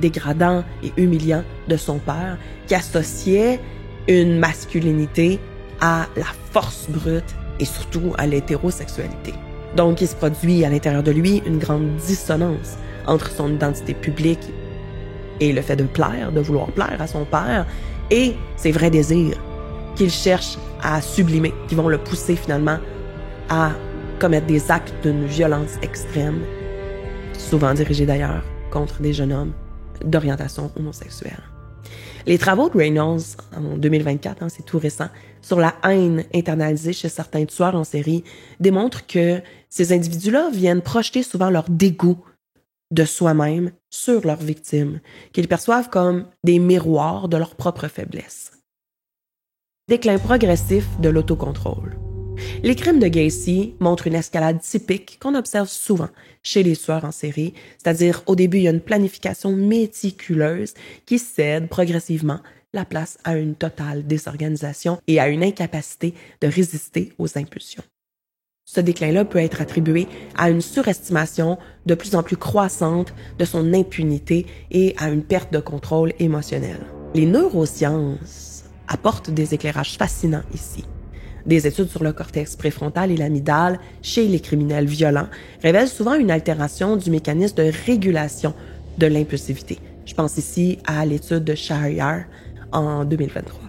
dégradants et humiliants de son père, qui associait une masculinité à la force brute et surtout à l'hétérosexualité. Donc, il se produit à l'intérieur de lui une grande dissonance entre son identité publique et le fait de plaire, de vouloir plaire à son père, et ses vrais désirs qu'il cherche à sublimer, qui vont le pousser finalement à commettre des actes d'une violence extrême, souvent dirigés d'ailleurs contre des jeunes hommes d'orientation homosexuelle. Les travaux de Reynolds en 2024, c'est tout récent, sur la haine internalisée chez certains tueurs en série, démontrent que ces individus-là viennent projeter souvent leur dégoût de soi-même sur leurs victimes, qu'ils perçoivent comme des miroirs de leur propre faiblesse. Déclin progressif de l'autocontrôle. Les crimes de Gacy montrent une escalade typique qu'on observe souvent chez les tueurs en série, c'est-à-dire au début, il y a une planification méticuleuse qui cède progressivement la place à une totale désorganisation et à une incapacité de résister aux impulsions. Ce déclin-là peut être attribué à une surestimation de plus en plus croissante de son impunité et à une perte de contrôle émotionnel. Les neurosciences apportent des éclairages fascinants ici. Des études sur le cortex préfrontal et l'amygdale chez les criminels violents révèlent souvent une altération du mécanisme de régulation de l'impulsivité. Je pense ici à l'étude de Shahryar en 2023.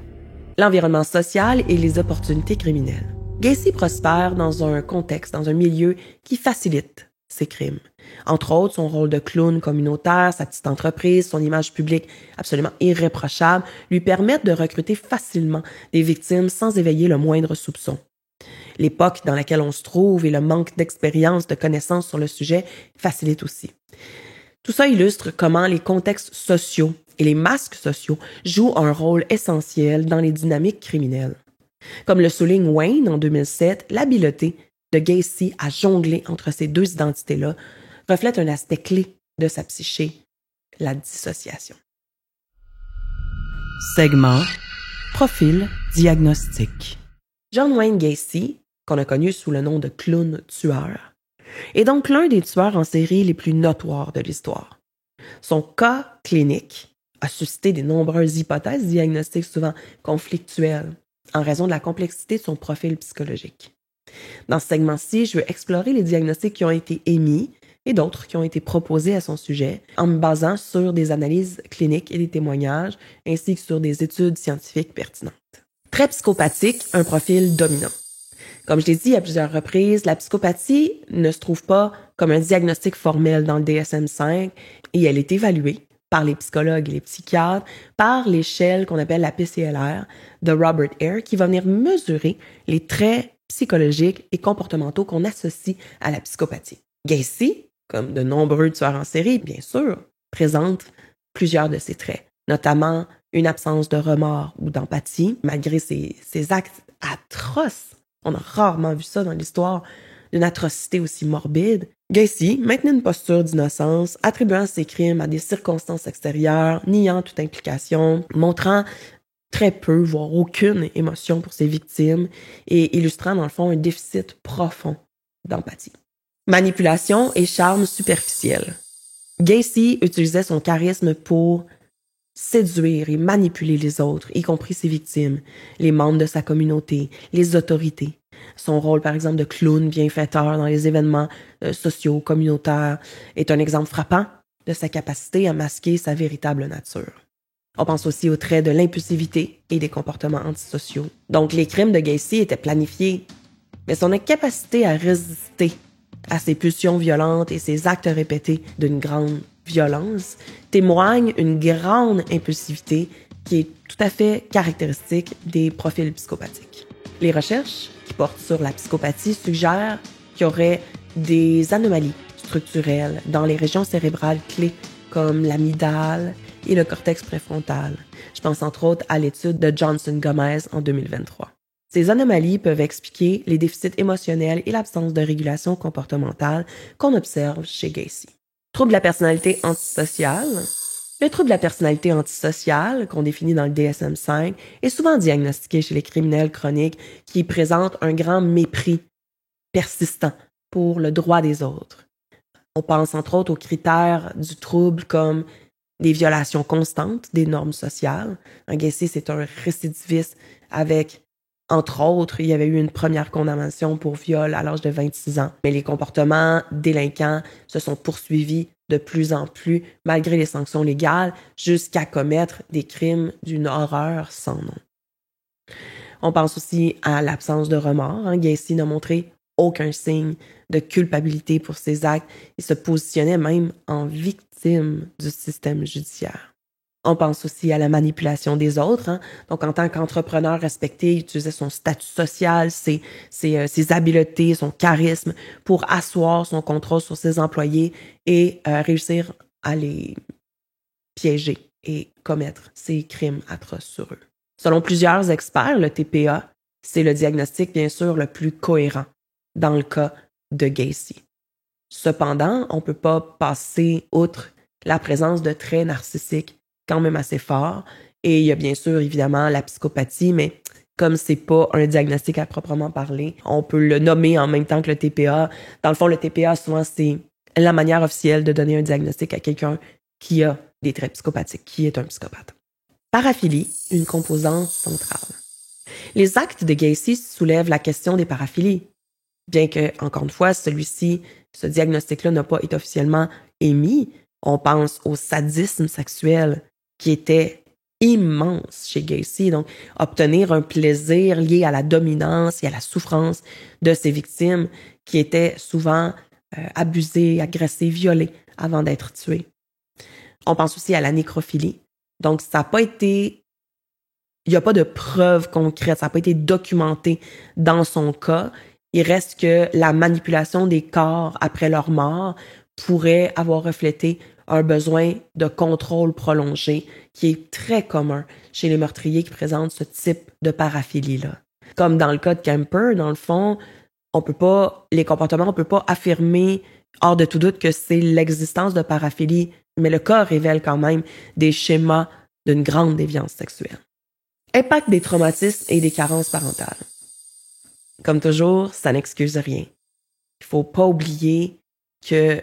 L'environnement social et les opportunités criminelles. Gacy prospère dans un contexte, dans un milieu qui facilite ses crimes. Entre autres, son rôle de clown communautaire, sa petite entreprise, son image publique absolument irréprochable lui permettent de recruter facilement des victimes sans éveiller le moindre soupçon. L'époque dans laquelle on se trouve et le manque d'expérience, de connaissances sur le sujet facilitent aussi. Tout ça illustre comment les contextes sociaux et les masques sociaux jouent un rôle essentiel dans les dynamiques criminelles. Comme le souligne Wayne en 2007, l'habileté de Gacy à jongler entre ces deux identités-là reflète un aspect clé de sa psyché, la dissociation. Segment Profil diagnostic. John Wayne Gacy, qu'on a connu sous le nom de clown tueur, est donc l'un des tueurs en série les plus notoires de l'histoire. Son cas clinique a suscité de nombreuses hypothèses diagnostiques souvent conflictuelles en raison de la complexité de son profil psychologique. Dans ce segment-ci, je veux explorer les diagnostics qui ont été émis et d'autres qui ont été proposés à son sujet en me basant sur des analyses cliniques et des témoignages ainsi que sur des études scientifiques pertinentes. Très psychopathique, un profil dominant. Comme je l'ai dit à plusieurs reprises, la psychopathie ne se trouve pas comme un diagnostic formel dans le DSM-5 et elle est évaluée par les psychologues et les psychiatres par l'échelle qu'on appelle la PCLR de Robert Hare qui va venir mesurer les traits psychologiques et comportementaux qu'on associe à la psychopathie. Gacy, comme de nombreux tueurs en série, bien sûr, présente plusieurs de ces traits, notamment une absence de remords ou d'empathie, malgré ses actes atroces. On a rarement vu ça dans l'histoire d'une atrocité aussi morbide. Gacy maintenait une posture d'innocence, attribuant ses crimes à des circonstances extérieures, niant toute implication, montrant très peu, voire aucune émotion pour ses victimes et illustrant dans le fond un déficit profond d'empathie. Manipulation et charme superficiel. Gacy utilisait son charisme pour séduire et manipuler les autres, y compris ses victimes, les membres de sa communauté, les autorités. Son rôle, par exemple, de clown bienfaiteur dans les événements sociaux, communautaires, est un exemple frappant de sa capacité à masquer sa véritable nature. On pense aussi aux traits de l'impulsivité et des comportements antisociaux. Donc, les crimes de Gacy étaient planifiés, mais son incapacité à résister à ses pulsions violentes et ses actes répétés d'une grande violence témoigne une grande impulsivité qui est tout à fait caractéristique des profils psychopathiques. Les recherches qui portent sur la psychopathie suggèrent qu'il y aurait des anomalies structurelles dans les régions cérébrales clés comme l'amygdale et le cortex préfrontal. Je pense entre autres à l'étude de Johnson Gomez en 2023. Ces anomalies peuvent expliquer les déficits émotionnels et l'absence de régulation comportementale qu'on observe chez Gacy. Trouble de la personnalité antisociale. Le trouble de la personnalité antisociale, qu'on définit dans le DSM-5, est souvent diagnostiqué chez les criminels chroniques qui présentent un grand mépris persistant pour le droit des autres. On pense entre autres aux critères du trouble comme des violations constantes des normes sociales. Un Gacy, c'est un récidiviste avec, entre autres, il y avait eu une première condamnation pour viol à l'âge de 26 ans. Mais les comportements délinquants se sont poursuivis de plus en plus, malgré les sanctions légales, jusqu'à commettre des crimes d'une horreur sans nom. On pense aussi à l'absence de remords. Gacy n'a montré aucun signe de culpabilité pour ses actes et se positionnait même en victime du système judiciaire. On pense aussi à la manipulation des autres. Donc, en tant qu'entrepreneur respecté, il utilisait son statut social, ses habiletés, son charisme pour asseoir son contrôle sur ses employés et réussir à les piéger et commettre ces crimes atroces sur eux. Selon plusieurs experts, le TPA, c'est le diagnostic, bien sûr, le plus cohérent dans le cas de Gacy. Cependant, on ne peut pas passer outre la présence de traits narcissiques quand même assez forts. Et il y a bien sûr, évidemment, la psychopathie, mais comme c'est pas un diagnostic à proprement parler, on peut le nommer en même temps que le TPA. Dans le fond, le TPA, souvent, c'est la manière officielle de donner un diagnostic à quelqu'un qui a des traits psychopathiques, qui est un psychopathe. Paraphilie, une composante centrale. Les actes de Gacy soulèvent la question des paraphilies. Bien que, encore une fois, ce diagnostic-là n'a pas été officiellement émis, on pense au sadisme sexuel qui était immense chez Gacy. Donc, obtenir un plaisir lié à la dominance et à la souffrance de ses victimes qui étaient souvent abusées, agressées, violées avant d'être tuées. On pense aussi à la nécrophilie. Donc, il n'y a pas de preuves concrètes, ça n'a pas été documenté dans son cas. Il reste que la manipulation des corps après leur mort pourrait avoir reflété un besoin de contrôle prolongé qui est très commun chez les meurtriers qui présentent ce type de paraphilie-là. Comme dans le cas de Kemper, dans le fond, on peut pas affirmer hors de tout doute que c'est l'existence de paraphilie, mais le cas révèle quand même des schémas d'une grande déviance sexuelle. Impact des traumatismes et des carences parentales. Comme toujours, ça n'excuse rien. Il faut pas oublier que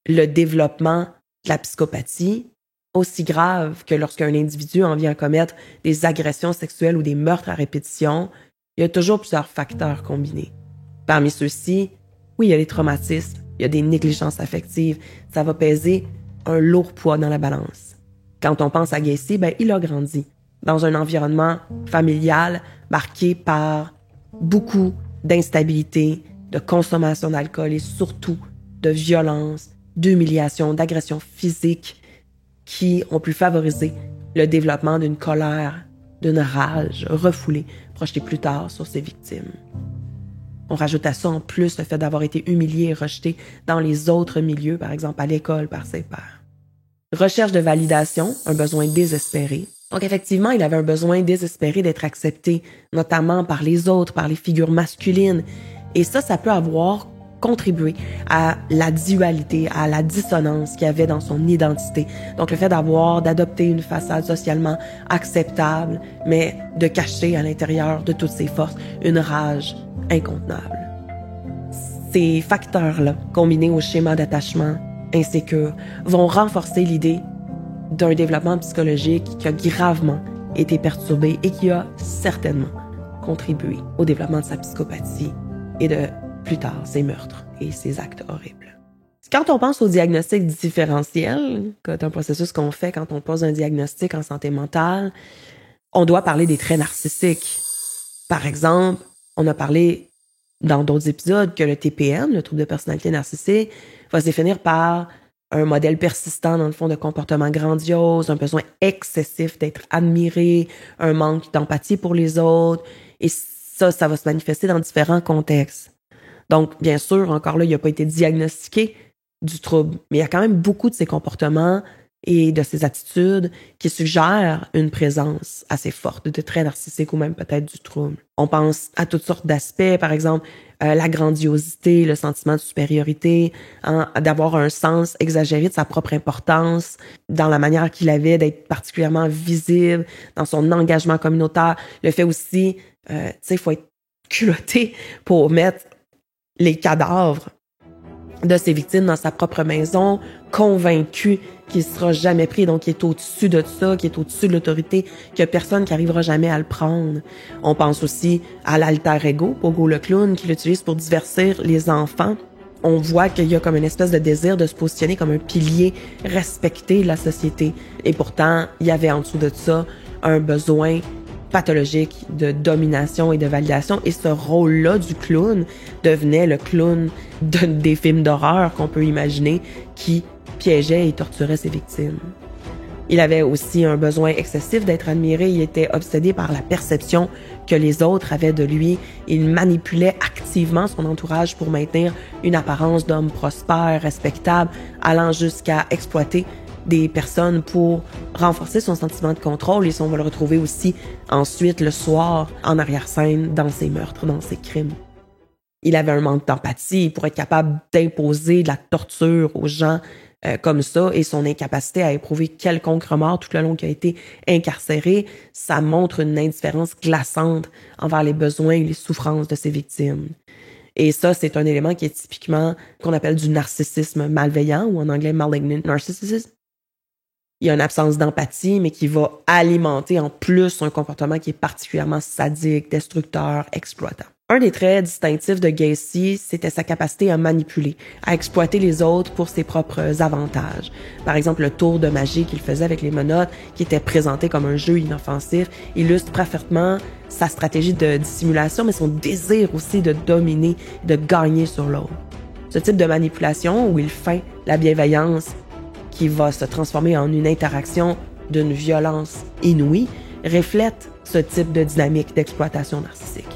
le développement de la psychopathie, aussi grave que lorsqu'un individu en vient à commettre des agressions sexuelles ou des meurtres à répétition, il y a toujours plusieurs facteurs combinés. Parmi ceux-ci, oui, il y a les traumatismes, il y a des négligences affectives, ça va peser un lourd poids dans la balance. Quand on pense à Gacy, il a grandi dans un environnement familial marqué par beaucoup d'instabilité, de consommation d'alcool et surtout de violence, d'humiliation, d'agression physique qui ont pu favoriser le développement d'une colère, d'une rage refoulée, projetée plus tard sur ses victimes. On rajoute à ça en plus le fait d'avoir été humilié et rejeté dans les autres milieux, par exemple à l'école par ses pairs. Recherche de validation, un besoin désespéré. Donc effectivement, il avait un besoin désespéré d'être accepté, notamment par les autres, par les figures masculines. Et ça peut avoir contribué à la dualité, à la dissonance qu'il y avait dans son identité. Donc le fait d'adopter une façade socialement acceptable, mais de cacher à l'intérieur de toutes ses forces une rage incontenable. Ces facteurs-là, combinés au schéma d'attachement insécure, vont renforcer l'idée d'un développement psychologique qui a gravement été perturbé et qui a certainement contribué au développement de sa psychopathie et de, plus tard, ses meurtres et ses actes horribles. Quand on pense au diagnostic différentiel, c'est un processus qu'on fait quand on pose un diagnostic en santé mentale, on doit parler des traits narcissiques. Par exemple, on a parlé dans d'autres épisodes que le TPN, le trouble de personnalité narcissique, va se définir par un modèle persistant, dans le fond, de comportement grandiose, un besoin excessif d'être admiré, un manque d'empathie pour les autres. Et ça va se manifester dans différents contextes. Donc, bien sûr, encore là, il n'a pas été diagnostiqué du trouble, mais il y a quand même beaucoup de ces comportements et de ses attitudes qui suggèrent une présence assez forte de traits narcissiques ou même peut-être du trouble. On pense à toutes sortes d'aspects, par exemple la grandiosité, le sentiment de supériorité, d'avoir un sens exagéré de sa propre importance, dans la manière qu'il avait d'être particulièrement visible, dans son engagement communautaire. Le fait aussi, tu sais, il faut être culotté pour mettre les cadavres de ses victimes dans sa propre maison, convaincu qu'il sera jamais pris, donc qui est au-dessus de ça, qui est au-dessus de l'autorité, qu'il y a personne qui arrivera jamais à le prendre. On pense aussi à l'alter ego, Pogo le clown, qu'il utilise pour divertir les enfants. On voit qu'il y a comme une espèce de désir de se positionner comme un pilier respecté de la société. Et pourtant, il y avait en dessous de ça un besoin pathologique de domination et de validation. Et ce rôle-là du clown devenait le clown des films d'horreur qu'on peut imaginer qui piégeait et torturait ses victimes. Il avait aussi un besoin excessif d'être admiré. Il était obsédé par la perception que les autres avaient de lui. Il manipulait activement son entourage pour maintenir une apparence d'homme prospère, respectable, allant jusqu'à exploiter des personnes pour renforcer son sentiment de contrôle. Et on va le retrouver aussi ensuite le soir en arrière-scène dans ses meurtres, dans ses crimes. Il avait un manque d'empathie pour être capable d'imposer de la torture aux gens comme ça, et son incapacité à éprouver quelconque remords tout le long qu'il a été incarcéré, ça montre une indifférence glaçante envers les besoins et les souffrances de ses victimes. Et ça, c'est un élément qui est typiquement qu'on appelle du narcissisme malveillant, ou en anglais malignant narcissism. Il y a une absence d'empathie, mais qui va alimenter en plus un comportement qui est particulièrement sadique, destructeur, exploitant. Un des traits distinctifs de Gacy, c'était sa capacité à manipuler, à exploiter les autres pour ses propres avantages. Par exemple, le tour de magie qu'il faisait avec les menottes, qui était présenté comme un jeu inoffensif, illustre parfaitement sa stratégie de dissimulation, mais son désir aussi de dominer, de gagner sur l'autre. Ce type de manipulation, où il feint la bienveillance, qui va se transformer en une interaction d'une violence inouïe, reflète ce type de dynamique d'exploitation narcissique.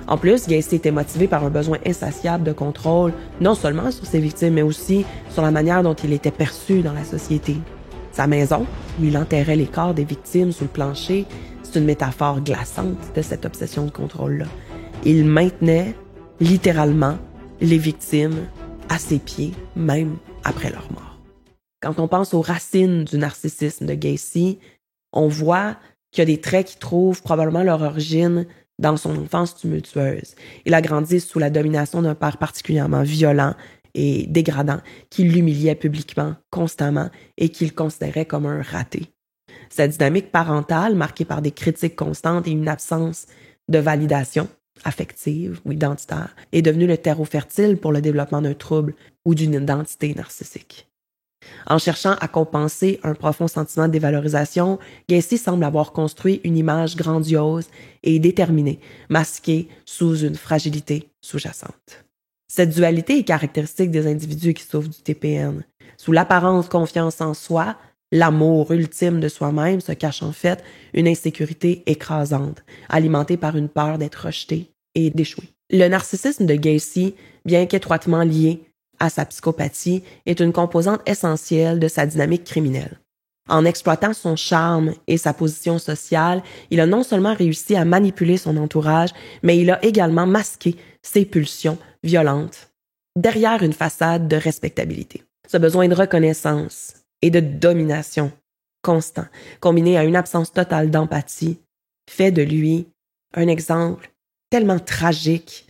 En plus, Gacy était motivé par un besoin insatiable de contrôle, non seulement sur ses victimes, mais aussi sur la manière dont il était perçu dans la société. Sa maison, où il enterrait les corps des victimes sous le plancher, c'est une métaphore glaçante de cette obsession de contrôle-là. Il maintenait littéralement les victimes à ses pieds, même après leur mort. Quand on pense aux racines du narcissisme de Gacy, on voit qu'il y a des traits qui trouvent probablement leur origine dans son enfance tumultueuse. Il a grandi sous la domination d'un père particulièrement violent et dégradant, qui l'humiliait publiquement, constamment, et qu'il considérait comme un raté. Cette dynamique parentale, marquée par des critiques constantes et une absence de validation affective ou identitaire, est devenue le terreau fertile pour le développement d'un trouble ou d'une identité narcissique. En cherchant à compenser un profond sentiment de dévalorisation, Gacy semble avoir construit une image grandiose et déterminée, masquée sous une fragilité sous-jacente. Cette dualité est caractéristique des individus qui souffrent du TPN. Sous l'apparente confiance en soi, l'amour ultime de soi-même se cache en fait une insécurité écrasante, alimentée par une peur d'être rejeté et d'échouer. Le narcissisme de Gacy, bien qu'étroitement lié à sa psychopathie, est une composante essentielle de sa dynamique criminelle. En exploitant son charme et sa position sociale, il a non seulement réussi à manipuler son entourage, mais il a également masqué ses pulsions violentes derrière une façade de respectabilité. Ce besoin de reconnaissance et de domination constant, combiné à une absence totale d'empathie, fait de lui un exemple tellement tragique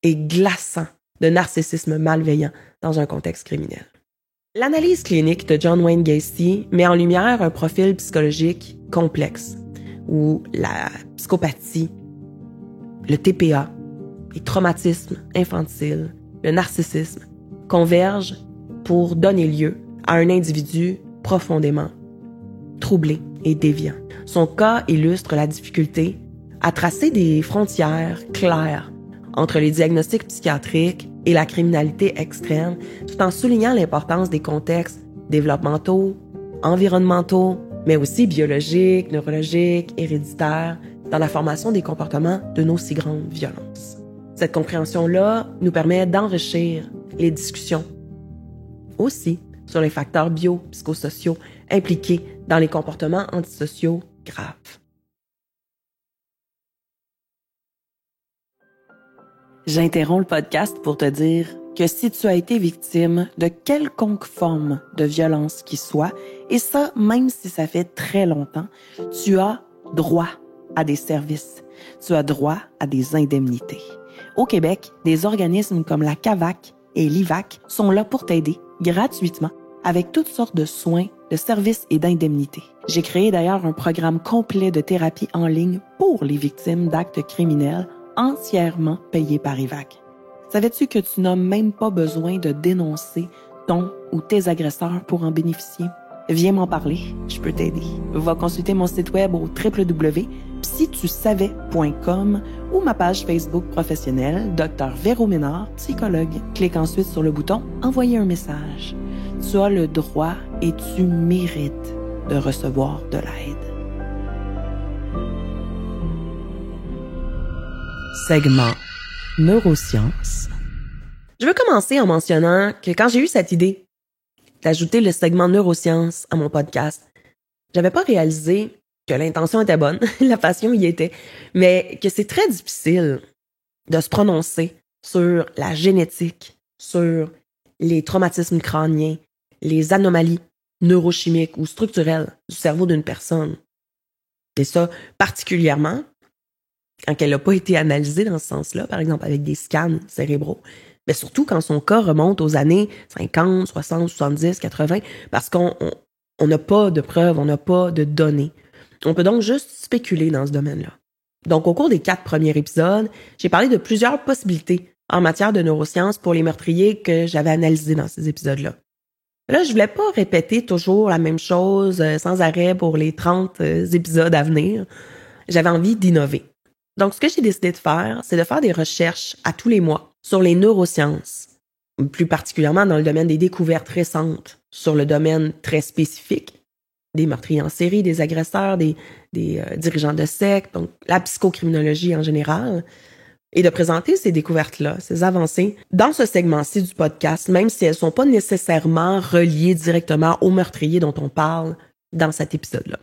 et glaçant de narcissisme malveillant dans un contexte criminel. L'analyse clinique de John Wayne Gacy met en lumière un profil psychologique complexe où la psychopathie, le TPA, les traumatismes infantiles, le narcissisme convergent pour donner lieu à un individu profondément troublé et déviant. Son cas illustre la difficulté à tracer des frontières claires entre les diagnostics psychiatriques et la criminalité extrême, tout en soulignant l'importance des contextes développementaux, environnementaux, mais aussi biologiques, neurologiques, héréditaires, dans la formation des comportements d'une aussi grande violence. Cette compréhension-là nous permet d'enrichir les discussions aussi sur les facteurs bio-psychosociaux impliqués dans les comportements antisociaux graves. J'interromps le podcast pour te dire que si tu as été victime de quelconque forme de violence qui soit, et ça même si ça fait très longtemps, tu as droit à des services, tu as droit à des indemnités. Au Québec, des organismes comme la CAVAC et l'IVAC sont là pour t'aider gratuitement avec toutes sortes de soins, de services et d'indemnités. J'ai créé d'ailleurs un programme complet de thérapie en ligne pour les victimes d'actes criminels entièrement payé par IVAC. Savais-tu que tu n'as même pas besoin de dénoncer ton ou tes agresseurs pour en bénéficier? Viens m'en parler, je peux t'aider. Va consulter mon site web au www.psytusavais.com ou ma page Facebook professionnelle Dr Véro Ménard, psychologue. Clique ensuite sur le bouton « Envoyer un message ». Tu as le droit et tu mérites de recevoir de l'aide. Segment neurosciences. Je veux commencer en mentionnant que quand j'ai eu cette idée d'ajouter le segment neurosciences à mon podcast, j'avais pas réalisé que l'intention était bonne, la passion y était, mais que c'est très difficile de se prononcer sur la génétique, sur les traumatismes crâniens, les anomalies neurochimiques ou structurelles du cerveau d'une personne. Et ça, particulièrement quand elle n'a pas été analysée dans ce sens-là, par exemple avec des scans cérébraux, mais surtout quand son cas remonte aux années 50, 60, 70, 80, parce qu'on n'a pas de preuves, on n'a pas de données. On peut donc juste spéculer dans ce domaine-là. Donc, au cours des 4 premiers épisodes, j'ai parlé de plusieurs possibilités en matière de neurosciences pour les meurtriers que j'avais analysés dans ces épisodes-là. Là, je voulais pas répéter toujours la même chose sans arrêt pour les 30 épisodes à venir. J'avais envie d'innover. Donc, ce que j'ai décidé de faire, c'est de faire des recherches à tous les mois sur les neurosciences, plus particulièrement dans le domaine des découvertes récentes, sur le domaine très spécifique des meurtriers en série, des agresseurs, des dirigeants de sectes, donc la psychocriminologie en général, et de présenter ces découvertes-là, ces avancées, dans ce segment-ci du podcast, même si elles sont pas nécessairement reliées directement aux meurtriers dont on parle dans cet épisode-là.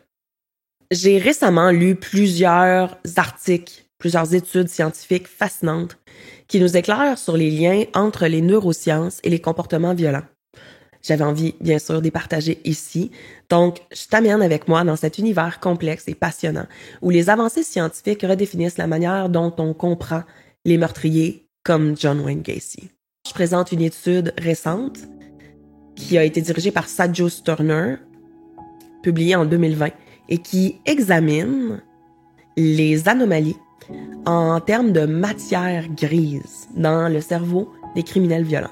J'ai récemment lu plusieurs articles, plusieurs études scientifiques fascinantes qui nous éclairent sur les liens entre les neurosciences et les comportements violents. J'avais envie, bien sûr, de les partager ici. Donc, je t'amène avec moi dans cet univers complexe et passionnant où les avancées scientifiques redéfinissent la manière dont on comprend les meurtriers comme John Wayne Gacy. Je présente une étude récente qui a été dirigée par Sajo Sturner, publiée en 2020, et qui examine les anomalies en termes de matière grise dans le cerveau des criminels violents.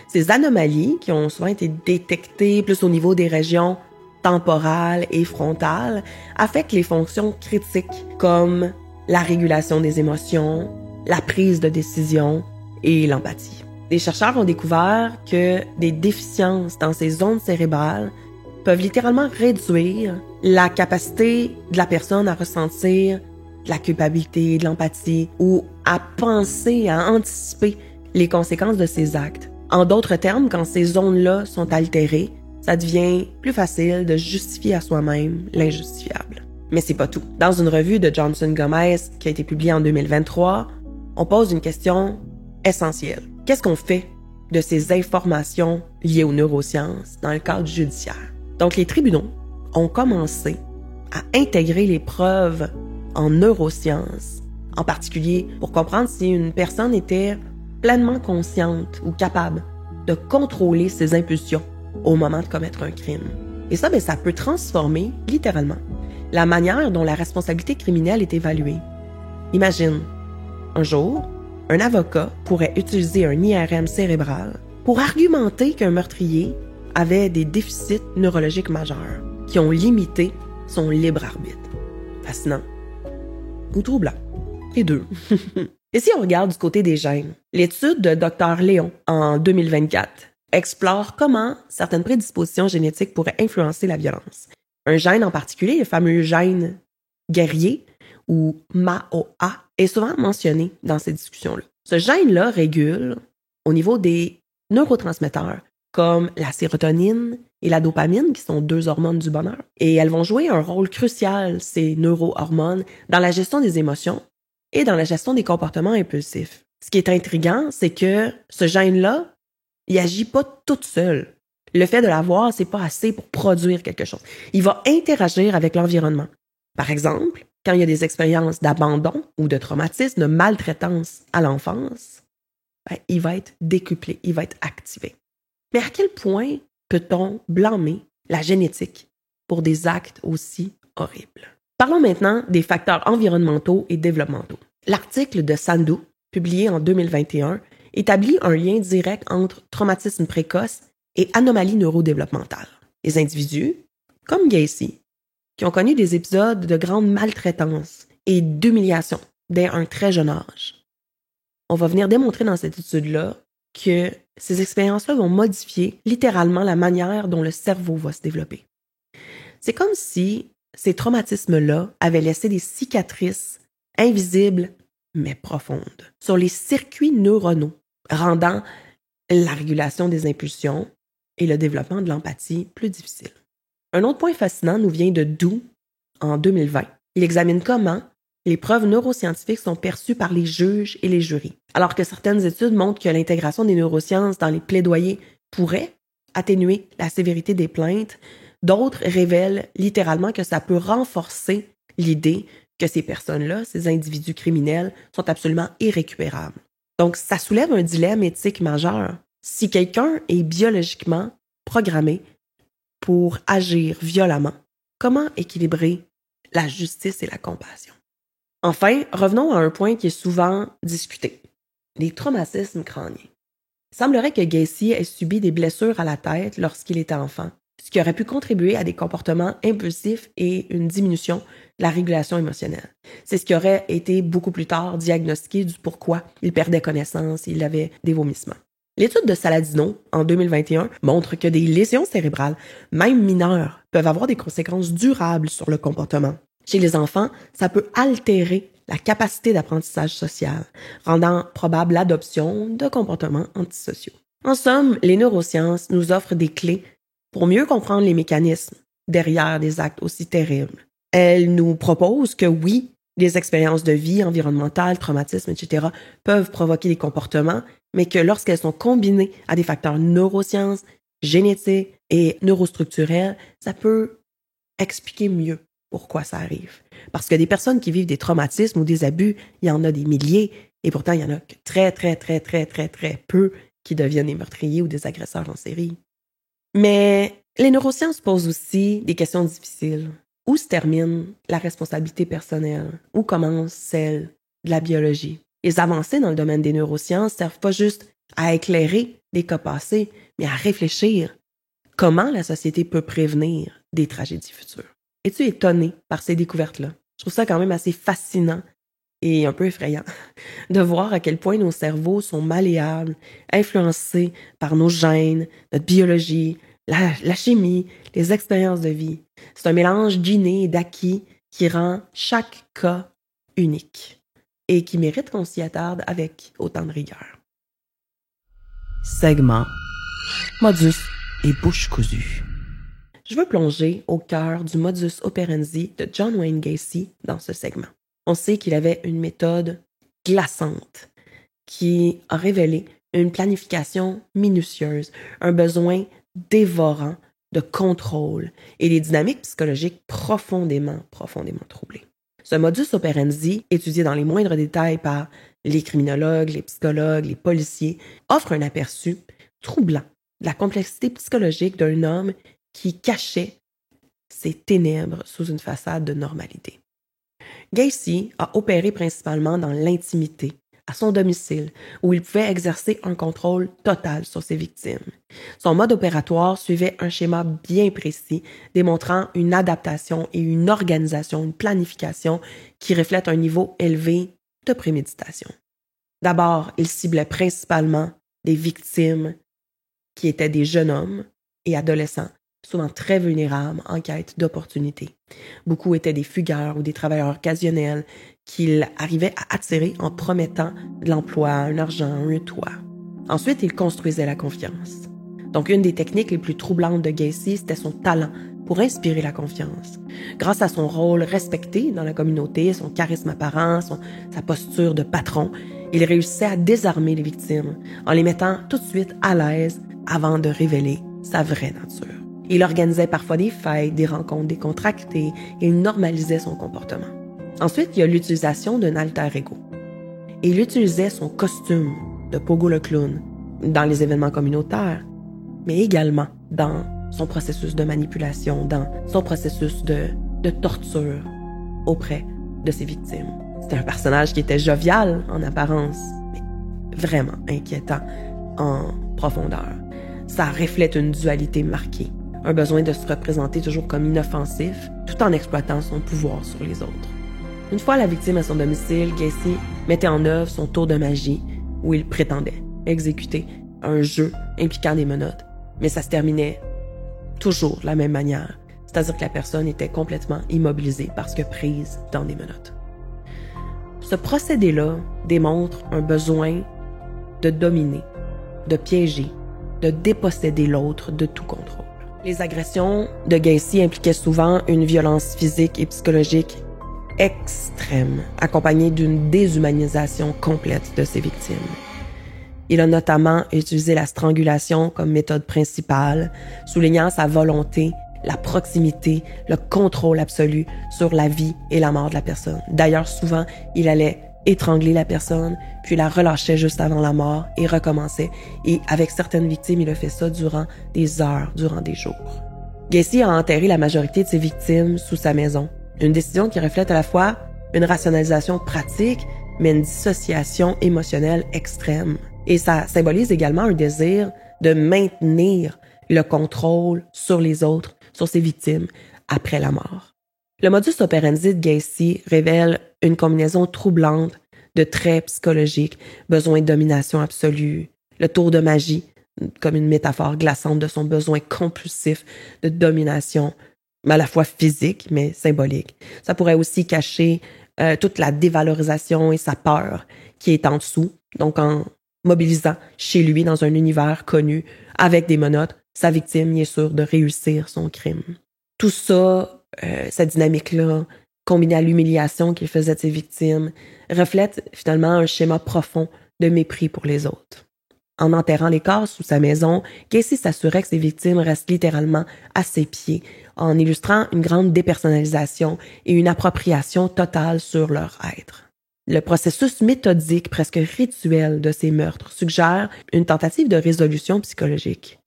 Ces anomalies, qui ont souvent été détectées plus au niveau des régions temporales et frontales, affectent les fonctions critiques comme la régulation des émotions, la prise de décision et l'empathie. Les chercheurs ont découvert que des déficiences dans ces zones cérébrales peuvent littéralement réduire la capacité de la personne à ressentir de la culpabilité, de l'empathie ou à penser, à anticiper les conséquences de ses actes. En d'autres termes, quand ces zones-là sont altérées, ça devient plus facile de justifier à soi-même l'injustifiable. Mais c'est pas tout. Dans une revue de Johnson Gomez qui a été publiée en 2023, on pose une question essentielle. Qu'est-ce qu'on fait de ces informations liées aux neurosciences dans le cadre judiciaire? Donc, les tribunaux ont commencé à intégrer les preuves en neurosciences, en particulier pour comprendre si une personne était pleinement consciente ou capable de contrôler ses impulsions au moment de commettre un crime. Et ça, ça peut transformer, littéralement, la manière dont la responsabilité criminelle est évaluée. Imagine, un jour, un avocat pourrait utiliser un IRM cérébral pour argumenter qu'un meurtrier avait des déficits neurologiques majeurs qui ont limité son libre arbitre. Fascinant. Ou troublant. Les deux. Et si on regarde du côté des gènes, l'étude de Dr Léon en 2024 explore comment certaines prédispositions génétiques pourraient influencer la violence. Un gène en particulier, le fameux gène guerrier ou MAOA, est souvent mentionné dans ces discussions-là. Ce gène-là régule, au niveau des neurotransmetteurs, comme la sérotonine et la dopamine, qui sont 2 hormones du bonheur. Et elles vont jouer un rôle crucial, ces neurohormones, dans la gestion des émotions et dans la gestion des comportements impulsifs. Ce qui est intriguant, c'est que ce gène-là, il agit pas tout seul. Le fait de l'avoir, c'est pas assez pour produire quelque chose. Il va interagir avec l'environnement. Par exemple, quand il y a des expériences d'abandon ou de traumatisme, de maltraitance à l'enfance, il va être décuplé, il va être activé. Mais à quel point peut-on blâmer la génétique pour des actes aussi horribles? Parlons maintenant des facteurs environnementaux et développementaux. L'article de Sandhu, publié en 2021, établit un lien direct entre traumatisme précoce et anomalies neurodéveloppementales. Les individus, comme Gacy, qui ont connu des épisodes de grande maltraitance et d'humiliation dès un très jeune âge. On va venir démontrer dans cette étude-là que ces expériences-là vont modifier littéralement la manière dont le cerveau va se développer. C'est comme si ces traumatismes-là avaient laissé des cicatrices invisibles mais profondes sur les circuits neuronaux, rendant la régulation des impulsions et le développement de l'empathie plus difficile. Un autre point fascinant nous vient de Dou en 2020. Il examine comment les preuves neuroscientifiques sont perçues par les juges et les jurys. Alors que certaines études montrent que l'intégration des neurosciences dans les plaidoyers pourrait atténuer la sévérité des plaintes, d'autres révèlent littéralement que ça peut renforcer l'idée que ces personnes-là, ces individus criminels, sont absolument irrécupérables. Donc, ça soulève un dilemme éthique majeur. Si quelqu'un est biologiquement programmé pour agir violemment, comment équilibrer la justice et la compassion? Enfin, revenons à un point qui est souvent discuté, les traumatismes crâniens. Il semblerait que Gacy ait subi des blessures à la tête lorsqu'il était enfant, ce qui aurait pu contribuer à des comportements impulsifs et une diminution de la régulation émotionnelle. C'est ce qui aurait été beaucoup plus tard diagnostiqué du pourquoi il perdait connaissance et il avait des vomissements. L'étude de Saladino, en 2021, montre que des lésions cérébrales, même mineures, peuvent avoir des conséquences durables sur le comportement. Chez les enfants, ça peut altérer la capacité d'apprentissage social, rendant probable l'adoption de comportements antisociaux. En somme, les neurosciences nous offrent des clés pour mieux comprendre les mécanismes derrière des actes aussi terribles. Elles nous proposent que oui, les expériences de vie, environnementales, traumatismes, etc. peuvent provoquer des comportements, mais que lorsqu'elles sont combinées à des facteurs neurosciences, génétiques et neurostructurels, ça peut expliquer mieux pourquoi ça arrive. Parce que des personnes qui vivent des traumatismes ou des abus, il y en a des milliers, et pourtant il y en a que très peu qui deviennent des meurtriers ou des agresseurs en série. Mais les neurosciences posent aussi des questions difficiles. Où se termine la responsabilité personnelle? Où commence celle de la biologie? Les avancées dans le domaine des neurosciences servent pas juste à éclairer des cas passés, mais à réfléchir comment la société peut prévenir des tragédies futures. Es-tu étonné par ces découvertes-là? Je trouve ça quand même assez fascinant et un peu effrayant de voir à quel point nos cerveaux sont malléables, influencés par nos gènes, notre biologie, la chimie, les expériences de vie. C'est un mélange d'inné et d'acquis qui rend chaque cas unique et qui mérite qu'on s'y attarde avec autant de rigueur. Segment Modus et bouche cousue. Je veux plonger au cœur du modus operandi de John Wayne Gacy dans ce segment. On sait qu'il avait une méthode glaçante qui a révélé une planification minutieuse, un besoin dévorant de contrôle et des dynamiques psychologiques profondément troublées. Ce modus operandi, étudié dans les moindres détails par les criminologues, les psychologues, les policiers, offre un aperçu troublant de la complexité psychologique d'un homme qui cachait ses ténèbres sous une façade de normalité. Gacy a opéré principalement dans l'intimité, à son domicile, où il pouvait exercer un contrôle total sur ses victimes. Son mode opératoire suivait un schéma bien précis, démontrant une adaptation et une organisation, une planification qui reflète un niveau élevé de préméditation. D'abord, il ciblait principalement des victimes qui étaient des jeunes hommes et adolescents, souvent très vulnérables en quête d'opportunités. Beaucoup étaient des fugueurs ou des travailleurs occasionnels qu'il arrivait à attirer en promettant de l'emploi, un argent, un toit. Ensuite, il construisait la confiance. Donc, une des techniques les plus troublantes de Gacy, c'était son talent pour inspirer la confiance. Grâce à son rôle respecté dans la communauté, son charisme apparent, sa posture de patron, il réussissait à désarmer les victimes en les mettant tout de suite à l'aise avant de révéler sa vraie nature. Il organisait parfois des fêtes, des rencontres décontractées et il normalisait son comportement. Ensuite, il y a l'utilisation d'un alter ego. Et il utilisait son costume de Pogo le clown dans les événements communautaires, mais également dans son processus de manipulation, dans son processus de torture auprès de ses victimes. C'était un personnage qui était jovial en apparence, mais vraiment inquiétant en profondeur. Ça reflète une dualité marquée, un besoin de se représenter toujours comme inoffensif, tout en exploitant son pouvoir sur les autres. Une fois la victime à son domicile, Gacy mettait en œuvre son tour de magie où il prétendait exécuter un jeu impliquant des menottes, mais ça se terminait toujours de la même manière, c'est-à-dire que la personne était complètement immobilisée parce que prise dans des menottes. Ce procédé-là démontre un besoin de dominer, de piéger, de déposséder l'autre de tout contrôle. Les agressions de Gacy impliquaient souvent une violence physique et psychologique extrême, accompagnée d'une déshumanisation complète de ses victimes. Il a notamment utilisé la strangulation comme méthode principale, soulignant sa volonté, la proximité, le contrôle absolu sur la vie et la mort de la personne. D'ailleurs, souvent, il allait étrangler la personne, puis la relâchait juste avant la mort et recommençait. Et avec certaines victimes, il a fait ça durant des heures, durant des jours. Gacy a enterré la majorité de ses victimes sous sa maison. Une décision qui reflète à la fois une rationalisation pratique, mais une dissociation émotionnelle extrême. Et ça symbolise également un désir de maintenir le contrôle sur les autres, sur ses victimes, après la mort. Le modus operandi de Gacy révèle une combinaison troublante de traits psychologiques, besoin de domination absolue, le tour de magie, comme une métaphore glaçante de son besoin compulsif de domination, à la fois physique, mais symbolique. Ça pourrait aussi cacher toute la dévalorisation et sa peur qui est en dessous, donc en mobilisant chez lui dans un univers connu avec des menottes, sa victime y est sûre de réussir son crime. Tout ça, cette dynamique-là, combinée à l'humiliation qu'il faisait de ses victimes, reflète finalement un schéma profond de mépris pour les autres. En enterrant les corps sous sa maison, Gacy s'assurait que ses victimes restent littéralement à ses pieds, en illustrant une grande dépersonnalisation et une appropriation totale sur leur être. Le processus méthodique, presque rituel de ces meurtres suggère une tentative de résolution psychologique,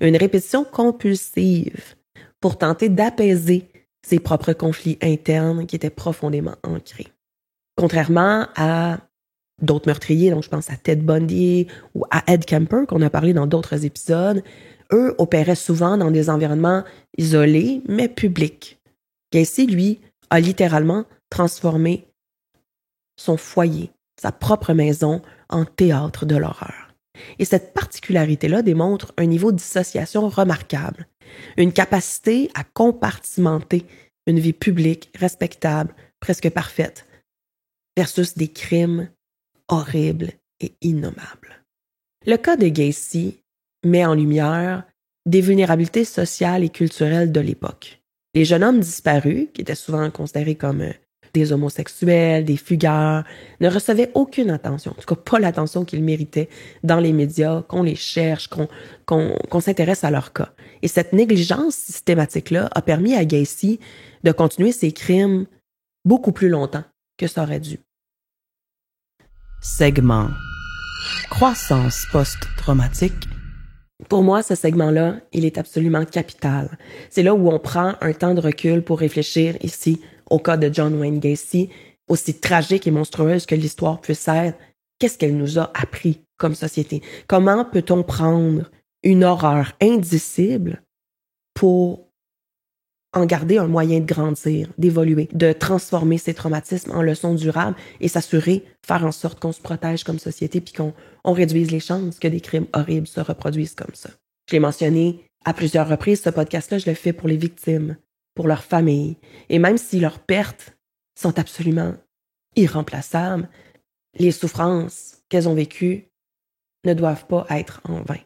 une répétition compulsive pour tenter d'apaiser ses propres conflits internes qui étaient profondément ancrés. Contrairement à d'autres meurtriers, donc je pense à Ted Bundy ou à Ed Kemper, qu'on a parlé dans d'autres épisodes, eux opéraient souvent dans des environnements isolés, mais publics. Gacy, lui, a littéralement transformé son foyer, sa propre maison, en théâtre de l'horreur. Et cette particularité-là démontre un niveau de dissociation remarquable, une capacité à compartimenter une vie publique, respectable, presque parfaite, versus des crimes horribles et innommables. Le cas de Gacy met en lumière des vulnérabilités sociales et culturelles de l'époque. Les jeunes hommes disparus, qui étaient souvent considérés comme des homosexuels, des fugueurs, ne recevaient aucune attention, en tout cas pas l'attention qu'ils méritaient dans les médias, qu'on les cherche, qu'on s'intéresse à leur cas. Et cette négligence systématique-là a permis à Gacy de continuer ses crimes beaucoup plus longtemps que ça aurait dû. Segment croissance post-traumatique. Pour moi, ce segment-là, il est absolument capital. C'est là où on prend un temps de recul pour réfléchir ici au cas de John Wayne Gacy, aussi tragique et monstrueuse que l'histoire puisse être. Qu'est-ce qu'elle nous a appris comme société? Comment peut-on prendre une horreur indicible pour en garder un moyen de grandir, d'évoluer, de transformer ces traumatismes en leçons durables et s'assurer, faire en sorte qu'on se protège comme société puis qu'on réduise les chances que des crimes horribles se reproduisent comme ça. Je l'ai mentionné à plusieurs reprises, ce podcast-là, je le fais pour les victimes, pour leurs familles. Et même si leurs pertes sont absolument irremplaçables, les souffrances qu'elles ont vécues ne doivent pas être en vain.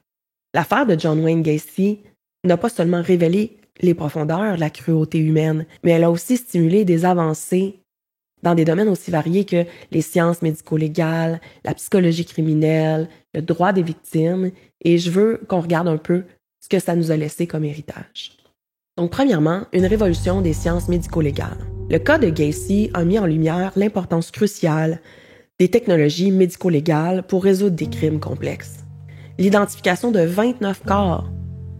L'affaire de John Wayne Gacy n'a pas seulement révélé les profondeurs de la cruauté humaine, mais elle a aussi stimulé des avancées dans des domaines aussi variés que les sciences médico-légales, la psychologie criminelle, le droit des victimes, et je veux qu'on regarde un peu ce que ça nous a laissé comme héritage. Donc, premièrement, une révolution des sciences médico-légales. Le cas de Gacy a mis en lumière l'importance cruciale des technologies médico-légales pour résoudre des crimes complexes. L'identification de 29 corps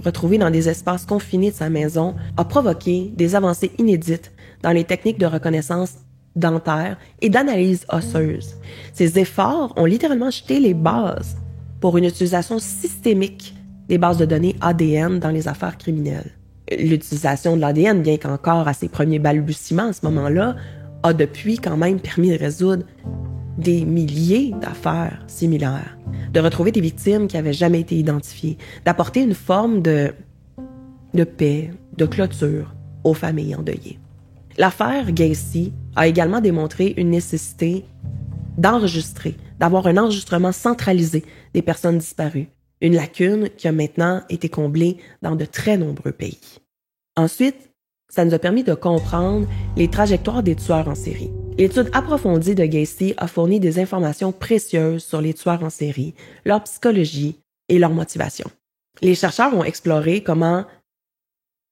retrouvés dans des espaces confinés de sa maison a provoqué des avancées inédites dans les techniques de reconnaissance dentaire et d'analyse osseuse. Ces efforts ont littéralement jeté les bases pour une utilisation systémique des bases de données ADN dans les affaires criminelles. L'utilisation de l'ADN, bien qu'encore à ses premiers balbutiements à ce moment-là, a depuis quand même permis de résoudre des milliers d'affaires similaires, de retrouver des victimes qui n'avaient jamais été identifiées, d'apporter une forme de paix, de clôture aux familles endeuillées. L'affaire Gacy a également démontré une nécessité d'enregistrer, d'avoir un enregistrement centralisé des personnes disparues, une lacune qui a maintenant été comblée dans de très nombreux pays. Ensuite, ça nous a permis de comprendre les trajectoires des tueurs en série. L'étude approfondie de Gacy a fourni des informations précieuses sur les tueurs en série, leur psychologie et leur motivation. Les chercheurs ont exploré comment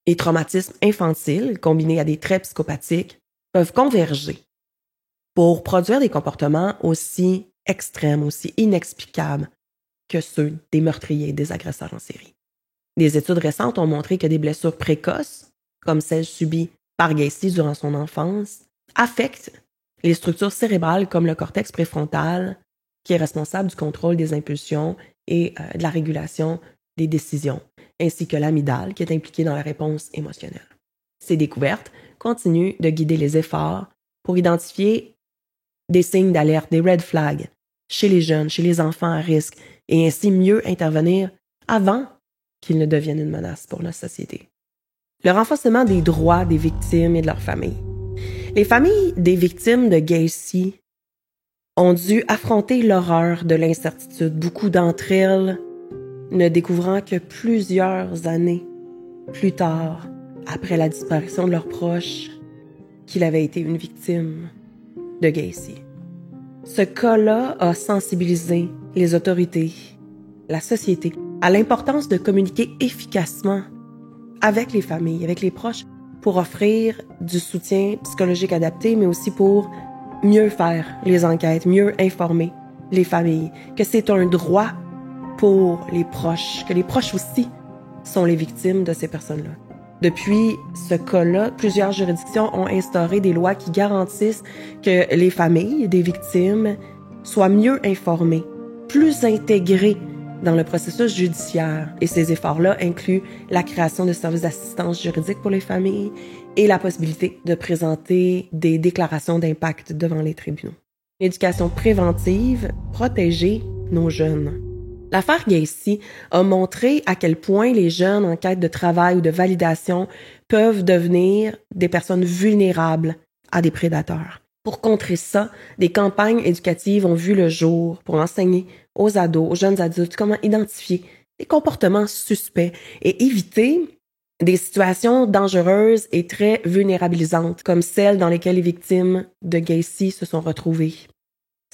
les traumatismes infantiles, combinés à des traits psychopathiques, peuvent converger pour produire des comportements aussi extrêmes, aussi inexplicables que ceux des meurtriers et des agresseurs en série. Des études récentes ont montré que des blessures précoces, comme celles subies par Gacy durant son enfance, affectent les structures cérébrales comme le cortex préfrontal, qui est responsable du contrôle des impulsions et de la régulation des décisions, ainsi que l'amygdale, qui est impliquée dans la réponse émotionnelle. Ces découvertes continuent de guider les efforts pour identifier des signes d'alerte, des red flags, chez les jeunes, chez les enfants à risque, et ainsi mieux intervenir avant qu'ils ne deviennent une menace pour notre société. Le renforcement des droits des victimes et de leurs familles. Les familles des victimes de Gacy ont dû affronter l'horreur de l'incertitude, beaucoup d'entre elles ne découvrant que plusieurs années plus tard, après la disparition de leurs proches, qu'il avait été une victime de Gacy. Ce cas-là a sensibilisé les autorités, la société, à l'importance de communiquer efficacement avec les familles, avec les proches, pour offrir du soutien psychologique adapté, mais aussi pour mieux faire les enquêtes, mieux informer les familles, que c'est un droit pour les proches, que les proches aussi sont les victimes de ces personnes-là. Depuis ce cas-là, plusieurs juridictions ont instauré des lois qui garantissent que les familles des victimes soient mieux informées, plus intégrées dans le processus judiciaire. Et ces efforts-là incluent la création de services d'assistance juridique pour les familles et la possibilité de présenter des déclarations d'impact devant les tribunaux. L'éducation préventive, protéger nos jeunes. L'affaire Gacy a montré à quel point les jeunes en quête de travail ou de validation peuvent devenir des personnes vulnérables à des prédateurs. Pour contrer ça, des campagnes éducatives ont vu le jour pour enseigner aux ados, aux jeunes adultes comment identifier des comportements suspects et éviter des situations dangereuses et très vulnérabilisantes comme celles dans lesquelles les victimes de Gacy se sont retrouvées.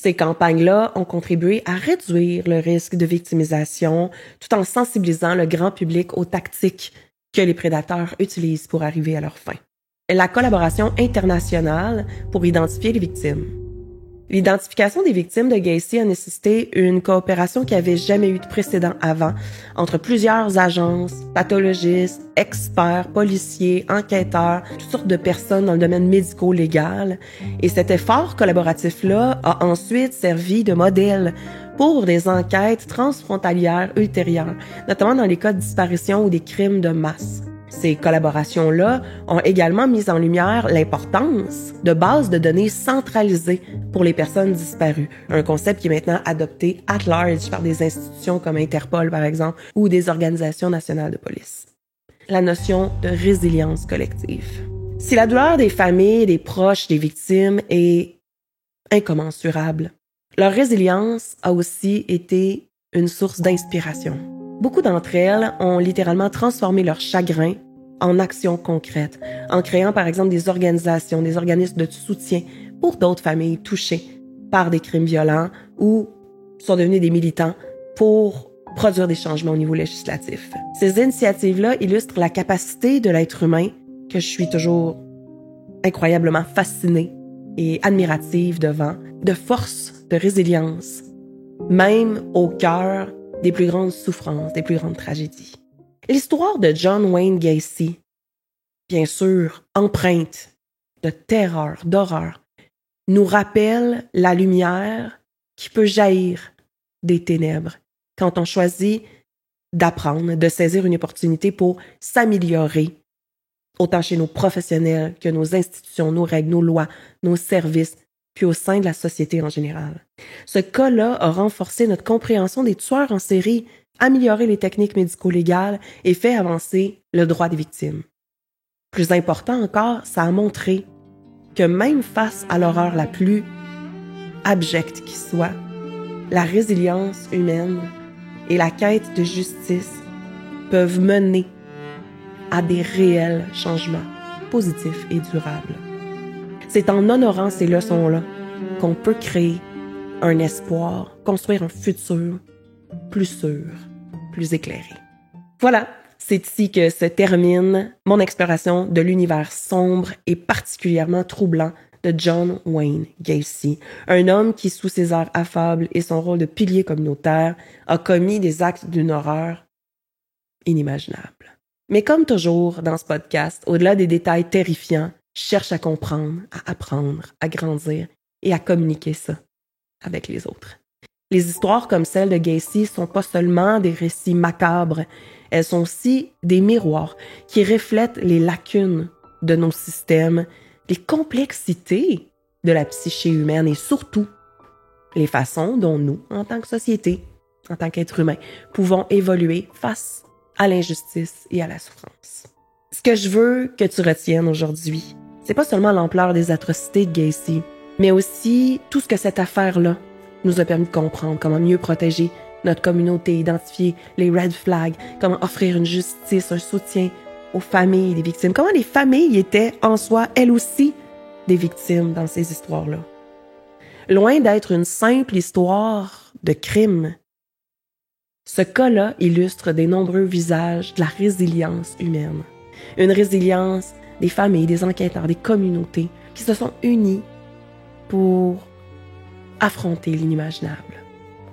Ces campagnes-là ont contribué à réduire le risque de victimisation tout en sensibilisant le grand public aux tactiques que les prédateurs utilisent pour arriver à leur fin. La collaboration internationale pour identifier les victimes. L'identification des victimes de Gacy a nécessité une coopération qui n'avait jamais eu de précédent avant entre plusieurs agences, pathologistes, experts, policiers, enquêteurs, toutes sortes de personnes dans le domaine médico-légal. Et cet effort collaboratif-là a ensuite servi de modèle pour des enquêtes transfrontalières ultérieures, notamment dans les cas de disparition ou des crimes de masse. Ces collaborations-là ont également mis en lumière l'importance de bases de données centralisées pour les personnes disparues, un concept qui est maintenant adopté at large par des institutions comme Interpol, par exemple, ou des organisations nationales de police. La notion de résilience collective. Si la douleur des familles, des proches, des victimes est incommensurable, leur résilience a aussi été une source d'inspiration. Beaucoup d'entre elles ont littéralement transformé leur chagrin en actions concrètes, en créant par exemple des organisations, des organismes de soutien pour d'autres familles touchées par des crimes violents ou sont devenus des militants pour produire des changements au niveau législatif. Ces initiatives-là illustrent la capacité de l'être humain que je suis toujours incroyablement fascinée et admirative devant, de force, de résilience, même au cœur des plus grandes souffrances, des plus grandes tragédies. L'histoire de John Wayne Gacy, bien sûr, empreinte de terreur, d'horreur, nous rappelle la lumière qui peut jaillir des ténèbres quand on choisit d'apprendre, de saisir une opportunité pour s'améliorer, autant chez nos professionnels que nos institutions, nos règles, nos lois, nos services, puis au sein de la société en général. Ce cas-là a renforcé notre compréhension des tueurs en série, amélioré les techniques médico-légales et fait avancer le droit des victimes. Plus important encore, ça a montré que même face à l'horreur la plus abjecte qui soit, la résilience humaine et la quête de justice peuvent mener à des réels changements positifs et durables. C'est en honorant ces leçons-là qu'on peut créer un espoir, construire un futur plus sûr, plus éclairé. Voilà, c'est ici que se termine mon exploration de l'univers sombre et particulièrement troublant de John Wayne Gacy, un homme qui, sous ses airs affables et son rôle de pilier communautaire, a commis des actes d'une horreur inimaginable. Mais comme toujours dans ce podcast, au-delà des détails terrifiants, je cherche à comprendre, à apprendre, à grandir et à communiquer ça avec les autres. Les histoires comme celle de Gacy sont pas seulement des récits macabres, elles sont aussi des miroirs qui reflètent les lacunes de nos systèmes, les complexités de la psyché humaine et surtout les façons dont nous, en tant que société, en tant qu'être humain, pouvons évoluer face à l'injustice et à la souffrance. Ce que je veux que tu retiennes aujourd'hui, c'est pas seulement l'ampleur des atrocités de Gacy, mais aussi tout ce que cette affaire-là nous a permis de comprendre, comment mieux protéger notre communauté, identifier les red flags, comment offrir une justice, un soutien aux familles des victimes, comment les familles étaient en soi, elles aussi, des victimes dans ces histoires-là. Loin d'être une simple histoire de crime, ce cas-là illustre des nombreux visages de la résilience humaine. Une résilience des familles, des enquêteurs, des communautés qui se sont unis pour affronter l'inimaginable.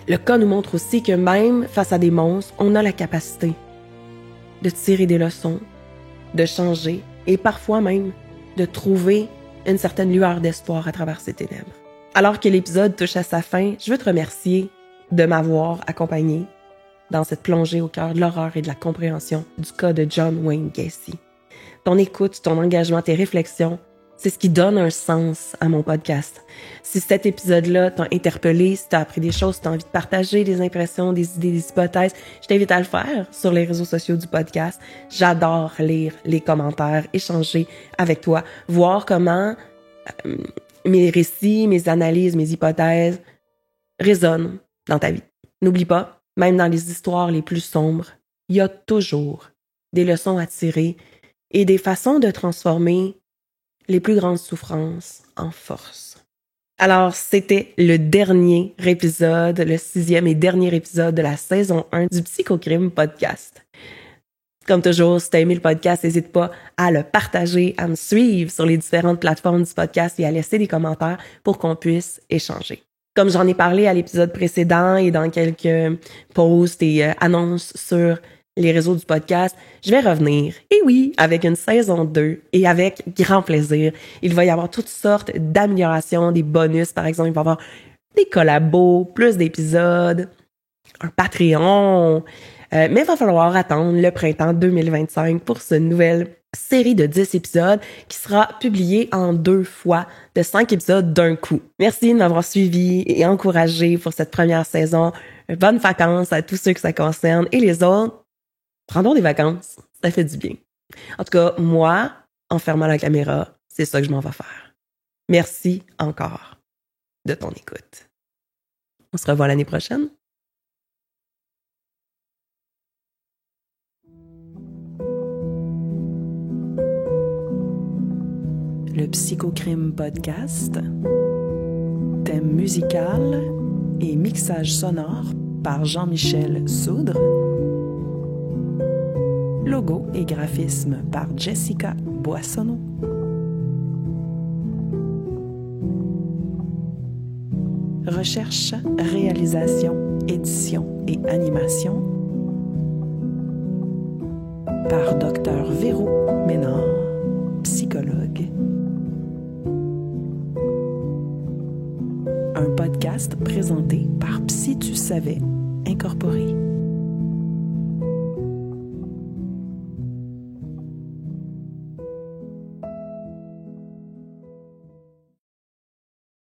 Le cas nous montre aussi que même face à des monstres, on a la capacité de tirer des leçons, de changer et parfois même de trouver une certaine lueur d'espoir à travers ces ténèbres. Alors que l'épisode touche à sa fin, je veux te remercier de m'avoir accompagné dans cette plongée au cœur de l'horreur et de la compréhension du cas de John Wayne Gacy. Ton écoute, ton engagement, tes réflexions, c'est ce qui donne un sens à mon podcast. Si cet épisode-là t'a interpellé, si t'as appris des choses, si t'as envie de partager des impressions, des idées, des hypothèses, je t'invite à le faire sur les réseaux sociaux du podcast. J'adore lire les commentaires, échanger avec toi, voir comment mes récits, mes analyses, mes hypothèses résonnent dans ta vie. N'oublie pas, même dans les histoires les plus sombres, il y a toujours des leçons à tirer et des façons de transformer les plus grandes souffrances en force. Alors, c'était le dernier épisode, le 6e et dernier épisode de la saison 1 du Psychocrime podcast. Comme toujours, si t'as aimé le podcast, n'hésite pas à le partager, à me suivre sur les différentes plateformes du podcast et à laisser des commentaires pour qu'on puisse échanger. Comme j'en ai parlé à l'épisode précédent et dans quelques posts et annonces sur les réseaux du podcast, je vais revenir, et oui, avec une saison 2 et avec grand plaisir. Il va y avoir toutes sortes d'améliorations, des bonus, par exemple, il va y avoir des collabos, plus d'épisodes, un Patreon, mais il va falloir attendre le printemps 2025 pour cette nouvelle série de 10 épisodes qui sera publiée en 2 fois de 5 épisodes d'un coup. Merci de m'avoir suivi et encouragé pour cette première saison. Bonnes vacances à tous ceux que ça concerne et les autres. Prendons des vacances, ça fait du bien. En tout cas, moi, en fermant la caméra, c'est ça que je m'en vais faire. Merci encore de ton écoute. On se revoit l'année prochaine. le Psychocrime Podcast. Thème musical et mixage sonore par Jean-Michel Soudre. Logo et graphisme par Jessica Boissonneau. Recherche, réalisation, édition et animation par Dr Véro Ménard, psychologue. Un podcast présenté par Psy Tu savais, Incorporé.